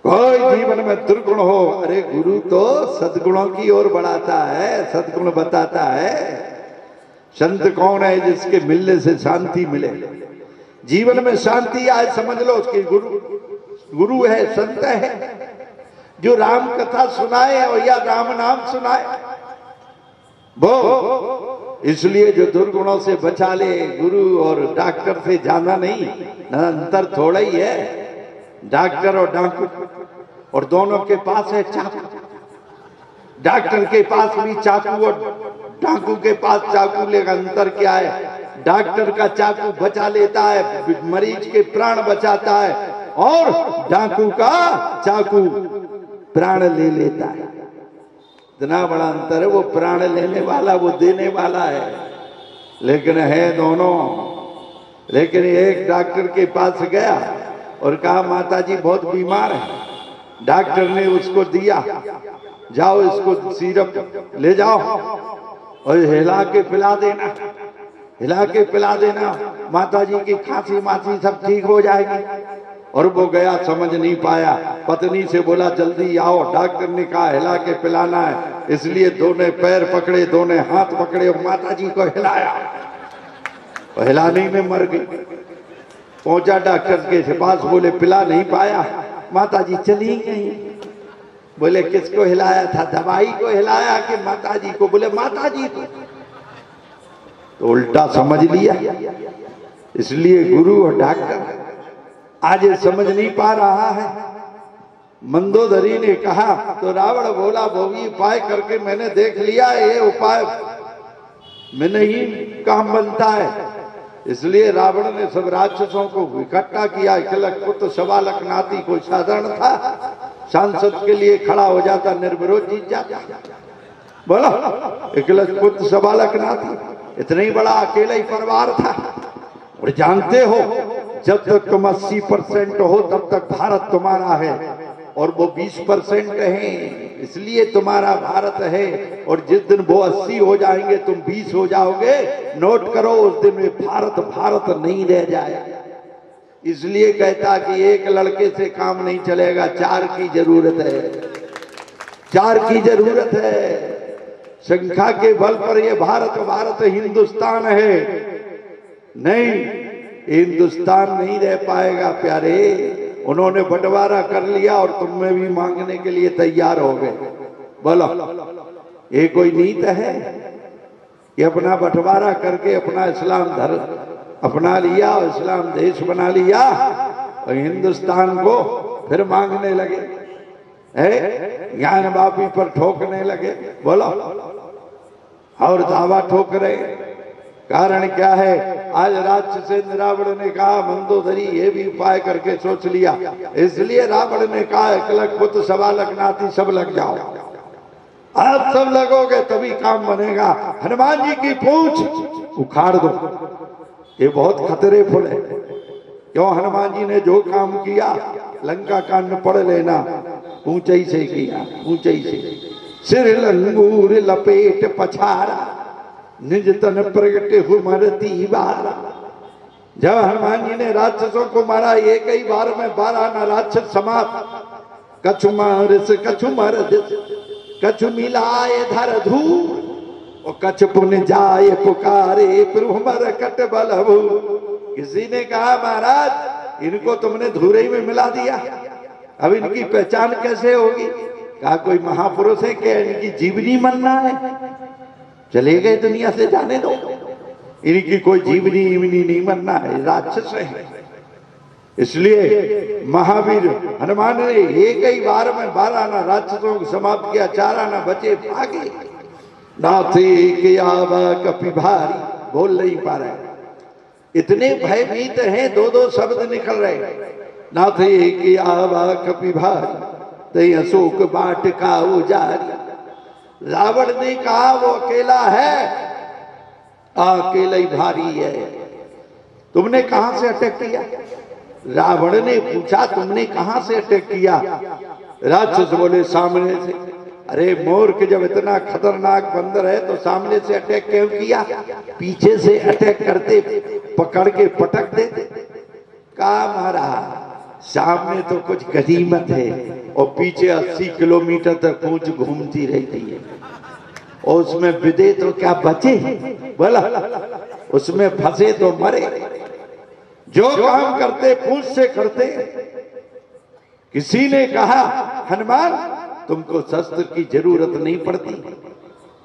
कोई जीवन में दुर्गुण हो, अरे गुरु तो सद्गुणों की ओर बढ़ाता है, सद्गुण बताता है। संत कौन है? जिसके मिलने से शांति मिले, जीवन में शांति आए, समझ लो उसके गुरु है, संत है। जो राम कथा सुनाए और या राम नाम सुनाए वो, इसलिए जो दुर्गुणों से बचा ले, गुरु और डॉक्टर से ज्यादा नहीं, अंतर थोड़ा ही है। डॉक्टर और डाकू, और दोनों के पास है चाकू। डॉक्टर के पास भी चाकू और डाकू के पास चाकू, लेकिन अंतर क्या है? डॉक्टर का चाकू बचा लेता है, मरीज के प्राण बचाता है, और डाकू का चाकू प्राण ले लेता है। इतना बड़ा अंतर है। वो प्राण लेने वाला, वो देने वाला है, लेकिन है दोनों। लेकिन एक डॉक्टर के पास गया और कहा माताजी बहुत बीमार है। डॉक्टर ने उसको दिया, जाओ इसको सिरप ले जाओ और हिला के पिला देना, हिला के पिला देना, माताजी की खांसी मासी सब ठीक हो जाएगी। और वो गया, समझ नहीं पाया, पत्नी से बोला जल्दी आओ। डॉक्टर ने कहा हिला के पिलाना है, इसलिए दोनों पैर पकड़े, दोनों हाथ पकड़े और माताजी को हिलाया, और हिलाने में मर गई। पहुंचा डॉक्टर के पास, बोले पिला नहीं पाया, माताजी चली गई। बोले किसको हिलाया था? दवाई को हिलाया कि माताजी को? बोले माताजी को। तो उल्टा समझ लिया। इसलिए गुरु और डॉक्टर आज ये समझ नहीं पा रहा है। मंदोदरी ने कहा तो रावण बोला वो भी उपाय करके मैंने देख लिया, ये उपाय में नहीं काम बनता है। इसलिए रावण ने सब राक्षसों को इकट्ठा किया। 1 लाख पुत्र 1.25 लाख नाती, कोई साधारण था? सांसद के लिए खड़ा हो जाता, निर्विरोध जीत जाता। बोलो 1 लाख पुत्र 1.25 लाख नाती, इतना ही बड़ा अकेला ही परिवार था। और जानते हो जब तक तुम 80% हो तब तक भारत तुम्हारा है, और वो 20% है, इसलिए तुम्हारा भारत है। और जिस दिन वो 80 हो जाएंगे तुम 20 हो जाओगे, नोट करो उस दिन में भारत भारत नहीं रह जाएगा। इसलिए कहता कि एक लड़के से काम नहीं चलेगा, 4 की जरूरत है, 4 की जरूरत है। संख्या के बल पर ये भारत भारत हिंदुस्तान है, नहीं हिंदुस्तान नहीं रह पाएगा प्यारे। उन्होंने बंटवारा कर लिया और तुम में भी मांगने के लिए तैयार हो गए। बोलो ये कोई नीत है? ये अपना बंटवारा करके अपना इस्लाम धर्म अपना लिया और इस्लाम देश बना लिया, और हिंदुस्तान को फिर मांगने लगे, ज्ञान बापी पर ठोकने लगे। बोलो और दावा ठोक रहे। कारण क्या है? आज राक्षसेंद्र रावण ने कहा मंदोदरी ये भी उपाय करके सोच लिया, इसलिए रावण ने कहा 1 लाख पुत्र 1.25 लाख नाती सब लग जाओ। आप सब लगोगे तभी काम बनेगा। हनुमान जी की पूंछ उखाड़ दो, ये बहुत खतरे फुल है। क्यों? हनुमान जी ने जो काम किया लंका कांड पढ़ लेना, ऊंचाई से किया, ऊंचाई से। सिर लंगूर लपेट पछारा, निज तन प्रगटे हुमरती बारा। जब हनुमान जी ने राक्षसों को मारा, एक ही बार में 12 ना राक्षस समाप्त। कछु मारिस कछु मरदिस, कछु मिलाए धर धूर, और कछु पुन जाए पुकारे प्रभु मर कट बलभू। किसी ने कहा महाराज इनको तुमने धूरे में मिला दिया, अब इनकी पहचान कैसे होगी? कहा कोई महापुरुष है क्या? इनकी जीवनी मनना है, चले गए दुनिया से, जाने दो। इनकी कोई जीवनी ईवनी नहीं मनना है, राक्षस है। इसलिए महावीर हनुमान ने एक ही बार में 12 आना राक्षसों को समाप्त किया, 4 आना बचे, भागे। नाथे के आवा कपि भारी, बोल नहीं पा रहे, इतने भयभीत हैं, 2-2 शब्द निकल रहे। नाथे के आवा कपि भारी, ते अशोक बाट का उजारी। रावण ने कहा वो अकेला है, अकेला ही भारी है। तुमने कहां से अटैक किया? रावण ने पूछा तुमने कहां से अटैक किया? राक्षस बोले सामने से। अरे मूर्ख, जब इतना खतरनाक बंदर है तो सामने से अटैक क्यों किया? पीछे से अटैक करते, पकड़ के पटक देते। कहा महाराज सामने तो कुछ गनीमत है और पीछे 80 किलोमीटर तक पूंछ घूमती रहती है और उसमें विदे तो क्या बचे? बोला उसमें फंसे तो मरे। जो काम करते पूंछ से करते। किसी ने कहा हनुमान तुमको शस्त्र की जरूरत नहीं पड़ती।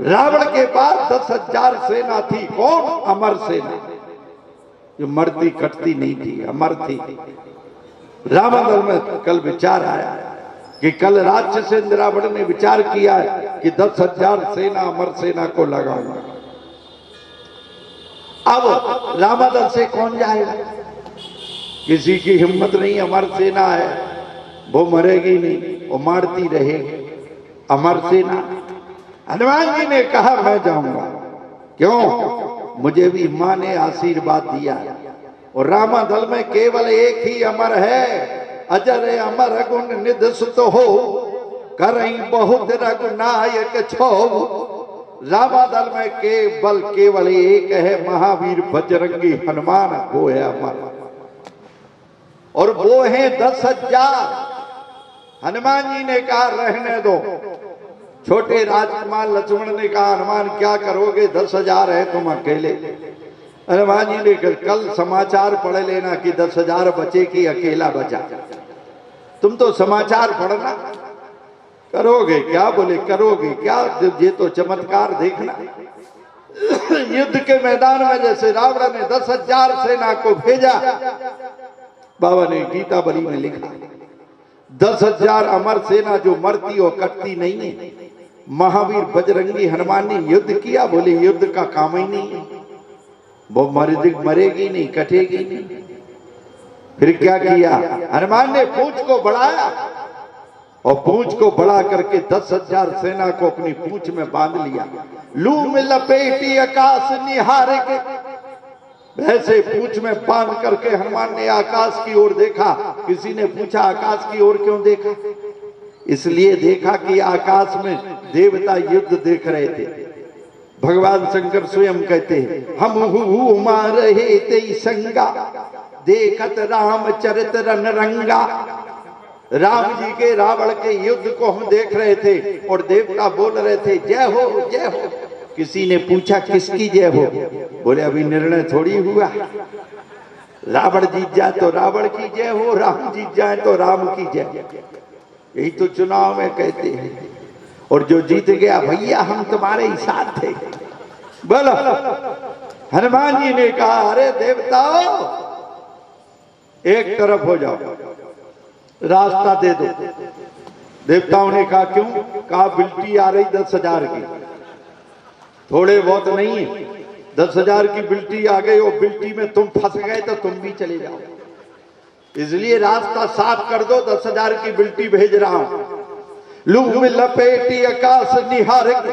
रावण के पास 10,000 सेना थी। कौन? अमर सेना, जो मरती कटती नहीं थी, अमर थी। रावण में कल विचार आया कि कल राक्षसेंद्र रावण ने विचार किया कि 10,000 सेना अमर सेना को लगाऊंगा। अब रामादल से कौन जाएगा? किसी की हिम्मत नहीं। अमर सेना है, वो मरेगी नहीं, वो मारती रहेगी। अमर सेना। हनुमान जी ने कहा मैं जाऊंगा। क्यों? मुझे भी मां ने आशीर्वाद दिया और रामा दल में केवल एक ही अमर है। अजर अमर गुण निध सुत हो, करई बहुत रघुनायक छो। रामा दल में केवल एक है, महावीर बजरंगी हनुमान, वो है अमर। और वो है 10,000। हनुमान जी ने कहा रहने दो। छोटे राजकुमार लक्ष्मण ने कहा हनुमान क्या करोगे? 10,000 है, तुम अकेले। हनुमान जी ने कल समाचार पढ़ लेना कि 10,000 बचे कि अकेला बचा। तुम तो समाचार पढ़ना। करोगे क्या? बोले करोगे क्या? ये तो चमत्कार देखना। युद्ध के मैदान में जैसे रावण ने 10,000 सेना को भेजा, बाबा ने गीता बली में लिखा 10,000 अमर सेना जो मरती और कटती नहीं है। महावीर बजरंगी हनुमान ने युद्ध किया। बोले युद्ध का काम ही नहीं है, वो मरेगी नहीं, कटेगी नहीं। फिर क्या किया? हनुमान ने पूंछ को बढ़ाया और पूंछ को बढ़ा करके 10,000 सेना को अपनी पूंछ में बांध लिया। लू में लपेटी आकाश निहार के, वैसे पूंछ में बांध करके हनुमान ने आकाश की ओर देखा। किसी ने पूछा आकाश की ओर क्यों देखा? इसलिए देखा कि आकाश में देवता युद्ध देख रहे थे। भगवान शंकर स्वयं कहते हैं हम मार रहे ते संगा, देखत राम चरित रन रंगा। राम जी के रावण के युद्ध को हम देख रहे थे और देवता बोल रहे थे जय हो जय हो। किसी ने पूछा किसकी जय हो? बोले अभी निर्णय थोड़ी हुआ। रावण जीत जाए तो रावण की जय हो, राम जीत जाए तो राम की जय। यही तो चुनाव में कहते हैं। और जो जीत गया भैया हम तुम्हारे ही साथ थे। बोलो। हनुमान जी ने कहा अरे देवताओ एक तरफ हो जाओ, रास्ता दे दो। देवताओं ने कहा क्यों? कहा बिल्टी आ रही 10,000 की, थोड़े बहुत नहीं है, 10,000 की बिल्टी आ गई और बिल्टी में तुम फंस गए तो तुम भी चले जाओ, इसलिए रास्ता साफ कर दो। 10,000 की बिल्टी भेज रहा हूं। लू में लपेटी आकाश निहार के,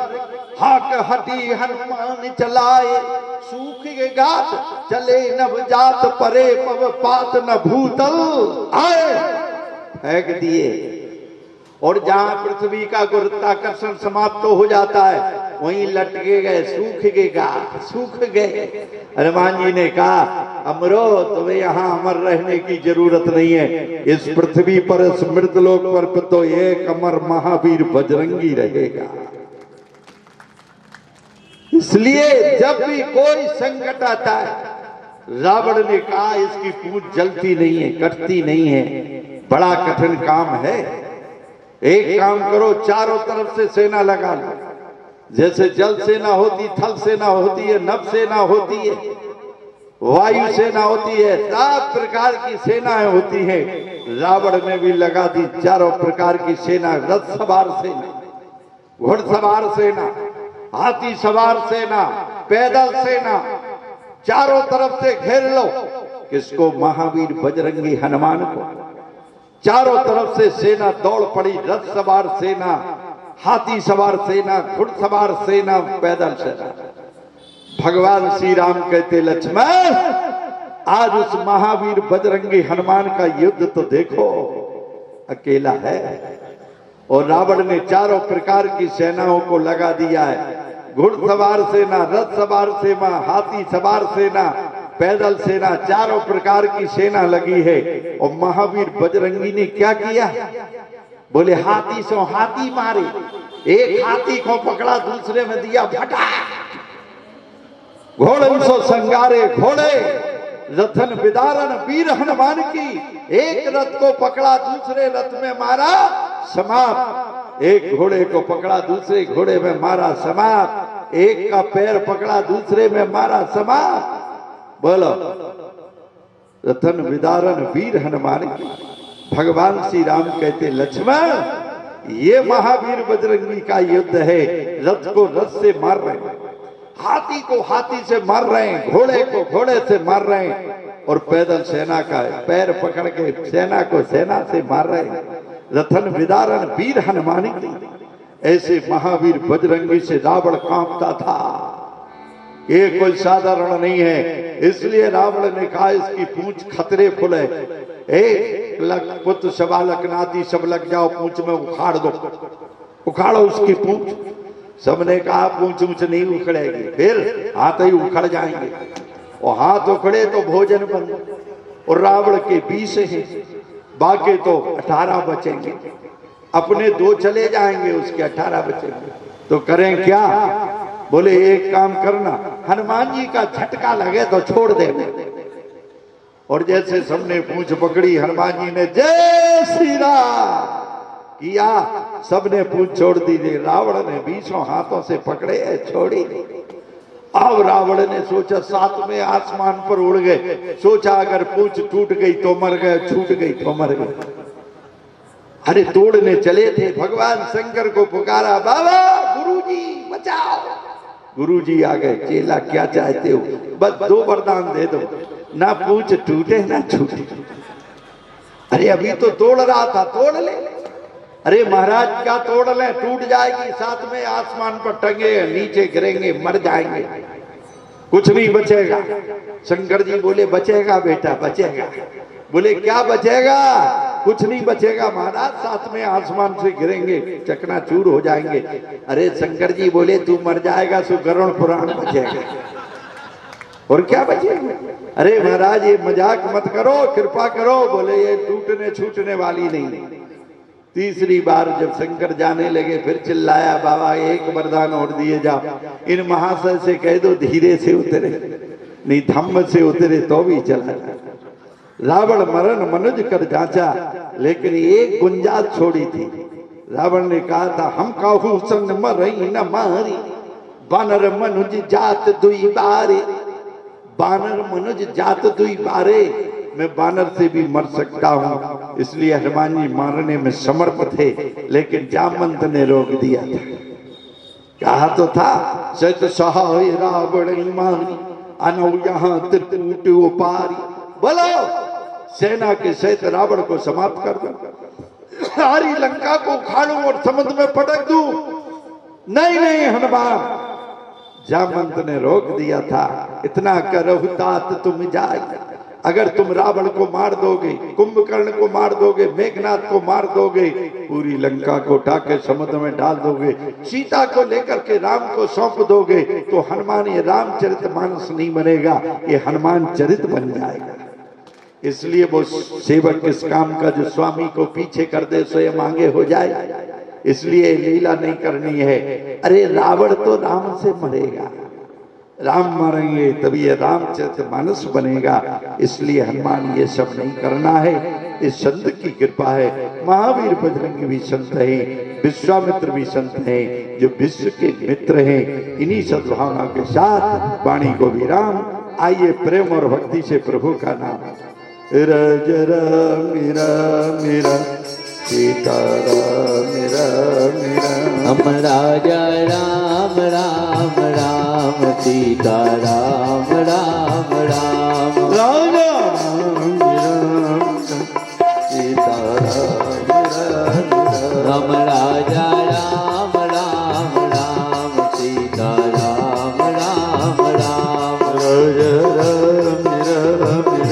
हाक हटी हनुमान चलाए। सूख गात चले नवजात, परे पव पात न भूतल आए। फेंक दिए और जहां पृथ्वी का गुरुत्वाकर्षण समाप्त हो जाता है वहीं लटके गए, सूख गए। हनुमान जी ने कहा अमरो तुम्हें यहाँ अमर रहने की जरूरत नहीं है। इस पृथ्वी पर, इस मृतलोक पर तो एक अमर महावीर बजरंगी रहेगा। इसलिए जब भी कोई संकट आता है, रावण ने कहा इसकी पूंछ जलती नहीं है, कटती नहीं है, बड़ा कठिन काम है। एक काम करो, चारों तरफ से सेना लगा लो। जैसे जल सेना होती, थल सेना होती है, नभ सेना होती है, वायु सेना होती है, सब प्रकार की सेनाएं होती हैं। रावण ने भी लगा दी चारों प्रकार की सेना। रथ सवार सेना, घुड़सवार सेना, हाथी सवार सेना, पैदल सेना, चारों तरफ से घेर लो। किसको? महावीर बजरंगी हनुमान को। चारों तरफ से सेना दौड़ पड़ी। रथ सवार सेना, हाथी सवार सेना, घुड़सवार सेना, पैदल सेना। भगवान श्री राम कहते लक्ष्मण आज उस महावीर बजरंगी हनुमान का युद्ध तो देखो, अकेला है और रावण ने चारों प्रकार की सेनाओं को लगा दिया है। घुड़सवार सेना, रथ सवार सेना, हाथी सवार सेना, पैदल सेना, चारों प्रकार की सेना लगी है। और महावीर बजरंगी ने क्या किया? बोले हाथी सो हाथी मारे, एक हाथी को पकड़ा, दूसरे में दिया फटा। घोड़े सो संगारे घोड़े, रथन विदारण वीर हनुमान की। एक रथ को पकड़ा, दूसरे रथ में मारा, समाप्त। एक घोड़े को पकड़ा, दूसरे घोड़े में मारा, समाप्त। एक का पैर पकड़ा, दूसरे में मारा, समाप्त। बोलो, रथन विदारण वीर हनुमान की। भगवान श्री राम कहते, लक्ष्मण ये महावीर बजरंगी का युद्ध है। रथ को रथ से मार रहे हैं, हाथी को हाथी से मार रहे हैं, घोड़े को घोड़े से मार रहे हैं, और पैदल सेना का पैर पकड़ के सेना को सेना से मार रहे हैं। रथन विदारण वीर हनुमान की। ऐसे महावीर बजरंगी से रावण कांपता था। ये कोई साधारण नहीं है। इसलिए रावण ने कहा इसकी पूंछ खतरे फुल है। एक लख पुत्र शबालक नाती सब लग जाओ, पूंछ में उखाड़ दो, उखाड़ो उसकी पूंछ। सबने कहा पूंछ ऊंच नहीं उखड़ेगी, फिर हाथ ही उखड़ जाएंगे, और हाथ उखड़े तो भोजन बंद। और रावण के 20 हैं, बाकी तो 18 बचेंगे। अपने 2 चले जाएंगे, उसके 18 बचेंगे। तो करें क्या? बोले एक काम करना, हनुमान जी का झटका लगे तो छोड़ देना। और जैसे सबने पूंछ पकड़ी, हनुमान जी ने जय श्री राम किया, सबने पूंछ छोड़ दी। रावण ने 20 हाथों से पकड़े, छोड़ी नहीं। अब रावण ने सोचा, 7वें आसमान पर उड़ गए। सोचा अगर पूंछ टूट गई तो मर गए, छूट गई तो मर गए। अरे तोड़ने चले थे, भगवान शंकर को पुकारा, बाबा गुरुजी बचाओ। गुरुजी आ गए। चेला क्या चाहते हो? बस 2 वरदान दे दो, ना पूंछ टूटे ना छूटे। अरे अभी तो तोड़ रहा था, तोड़ ले। अरे महाराज क्या तोड़ ले, टूट जाएगी, 7वें आसमान पर टंगे, नीचे गिरेंगे, मर जाएंगे, कुछ नहीं बचेगा। शंकर जी बोले बचेगा बेटा, बचेगा। बोले क्या बचेगा? कुछ नहीं बचेगा महाराज, 7वें आसमान से गिरेंगे, चकनाचूर हो जाएंगे। अरे शंकर जी बोले तू मर जाएगा सो गरुड़ पुराण बचेगा, और क्या बचेगा? अरे महाराज ये मजाक मत करो, कृपा करो। बोले ये टूटने छूटने वाली नहीं। तीसरी बार जब शंकर जाने लगे, फिर चिल्लाया, बाबा एक वरदान और दिए जाओ। इन महाशय से कह दो धीरे से उतरे, नहीं धम्म से उतरे तो भी चला। रावण मरण मनुज कर जांचा, लेकिन एक गुंजाइश छोड़ी थी। रावण ने कहा था, हम काहू संग मरई न मारी, बानर मनुज जात दुई बारे। बानर मनुज जात दुई बारे, मैं बानर से भी मर सकता हूँ। इसलिए हनुमान जी मारने में समर्थ थे, लेकिन जामवंत ने रोक दिया था। कहा तो था, सत सहाय रावण मारी, अनौ यहाँ त्रिकूट उपारी। बोलो सेना के सहित रावण को समाप्त कर दो, सारी लंका को उखाड़ू और समुद्र में पटक दूं। नहीं नहीं हनुमान, जामवंत ने रोक दिया था। इतना करहु तात तुम जाए, अगर तुम रावण को मार दोगे, कुंभकर्ण को मार दोगे, मेघनाथ को मार दोगे, पूरी लंका को उठा के समुद्र में डाल दोगे, सीता को लेकर के राम को सौंप दोगे, तो हनुमान ये रामचरितमानस नहीं बनेगा, ये हनुमान चरित बन जाएगा। इसलिए वो सेवक किस काम का जो स्वामी को पीछे कर दे स्वयं आगे हो जाए, इसलिए लीला नहीं करनी है। अरे रावण तो राम से मरेगा, राम मरेंगे तभी ये रामचरितमानस बनेगा। इसलिए हनुमान ये सब नहीं करना है, इस संत की कृपा है। महावीर बजरंगी भी संत है, विश्वामित्र भी संत है, जो विश्व के मित्र हैं। इन्हीं सद्भावना के साथ वाणी को विराम। आइए प्रेम और भक्ति से प्रभु का नाम। रज राम राम राम सीताराम राम राम, हम राजा राम राम राम सीताराम राम राम, राजा राम राम सीताराम राम राम, हम राजा राम राम राम सीताराम राम राम, राजा राम राम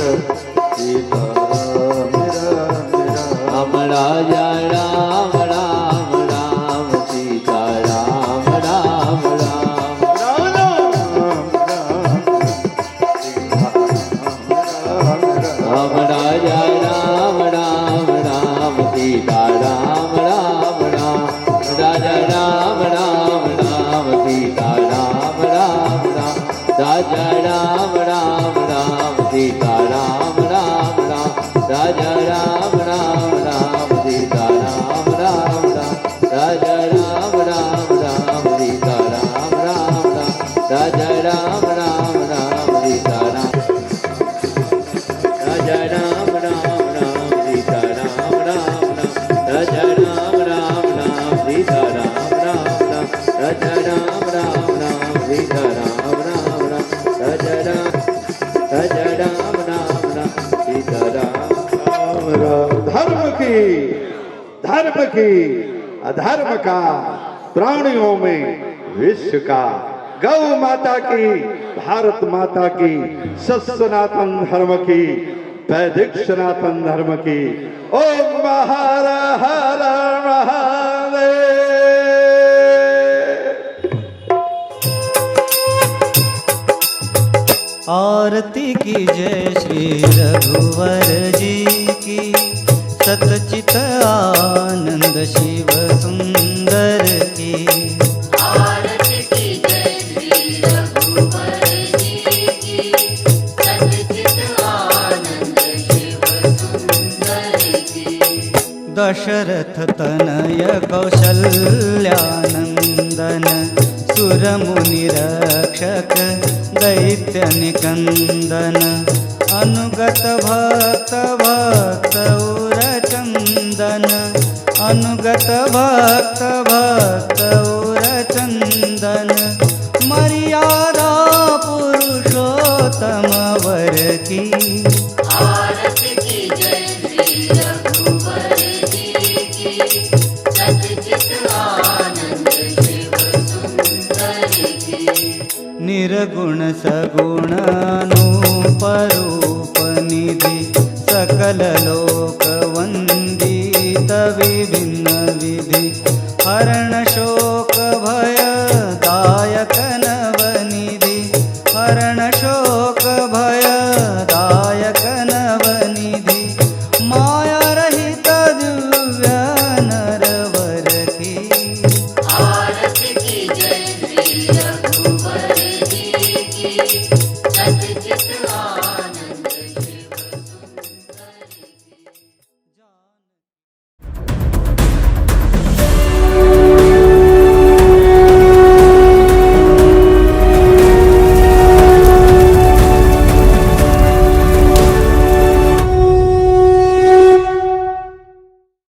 राजा राम राम राम सीता राम राम राम राजा राम राम राम सीता राम राम राम राजा राम राम राम सीता राम राम राम राजा राम राम राम सीता राम राम राम राजा राम राम राम सीता राम राजा राम राम राम सीता राम राम राम राजा राम राम राम सीता राम राम राम राजा राम राम राम सीता राम राम राम राजा राम राम राम सीता राम धर्म की अधर्म का, प्राणियों में विश्व का, गौ माता की, भारत माता की, सनातन धर्म की, वैदिक सनातन धर्म की। ओम हर हर महादेव। आरती की जय श्री रघुवर जी की, सतचित आनंद शिव सुंदर की। आरती की जय श्री रघुवर जी की, सतचित आनंद शिव सुंदर की। दशरथ तनय कौशल्यानंदन, सुरमुनि रक्षक दैत्य निकंदन। अनुगत भक्त भक्त उर चंदन, अनुगत भक्त भक्त उर चंदन। मर्यादा पुरुषोत्तम वर की। आरती की जय श्री रघुवर जी की, सतचित आनंद शिव सुंदर की। निर्गुण सगुण रूप निधि, सकल लोक वंदित विभिन्न विधि। हरण शोक भय दायक नवनिधि, हरण शोक भय दायक नवनिधि। माया रहित दिव्य नरवर की। आरती की जय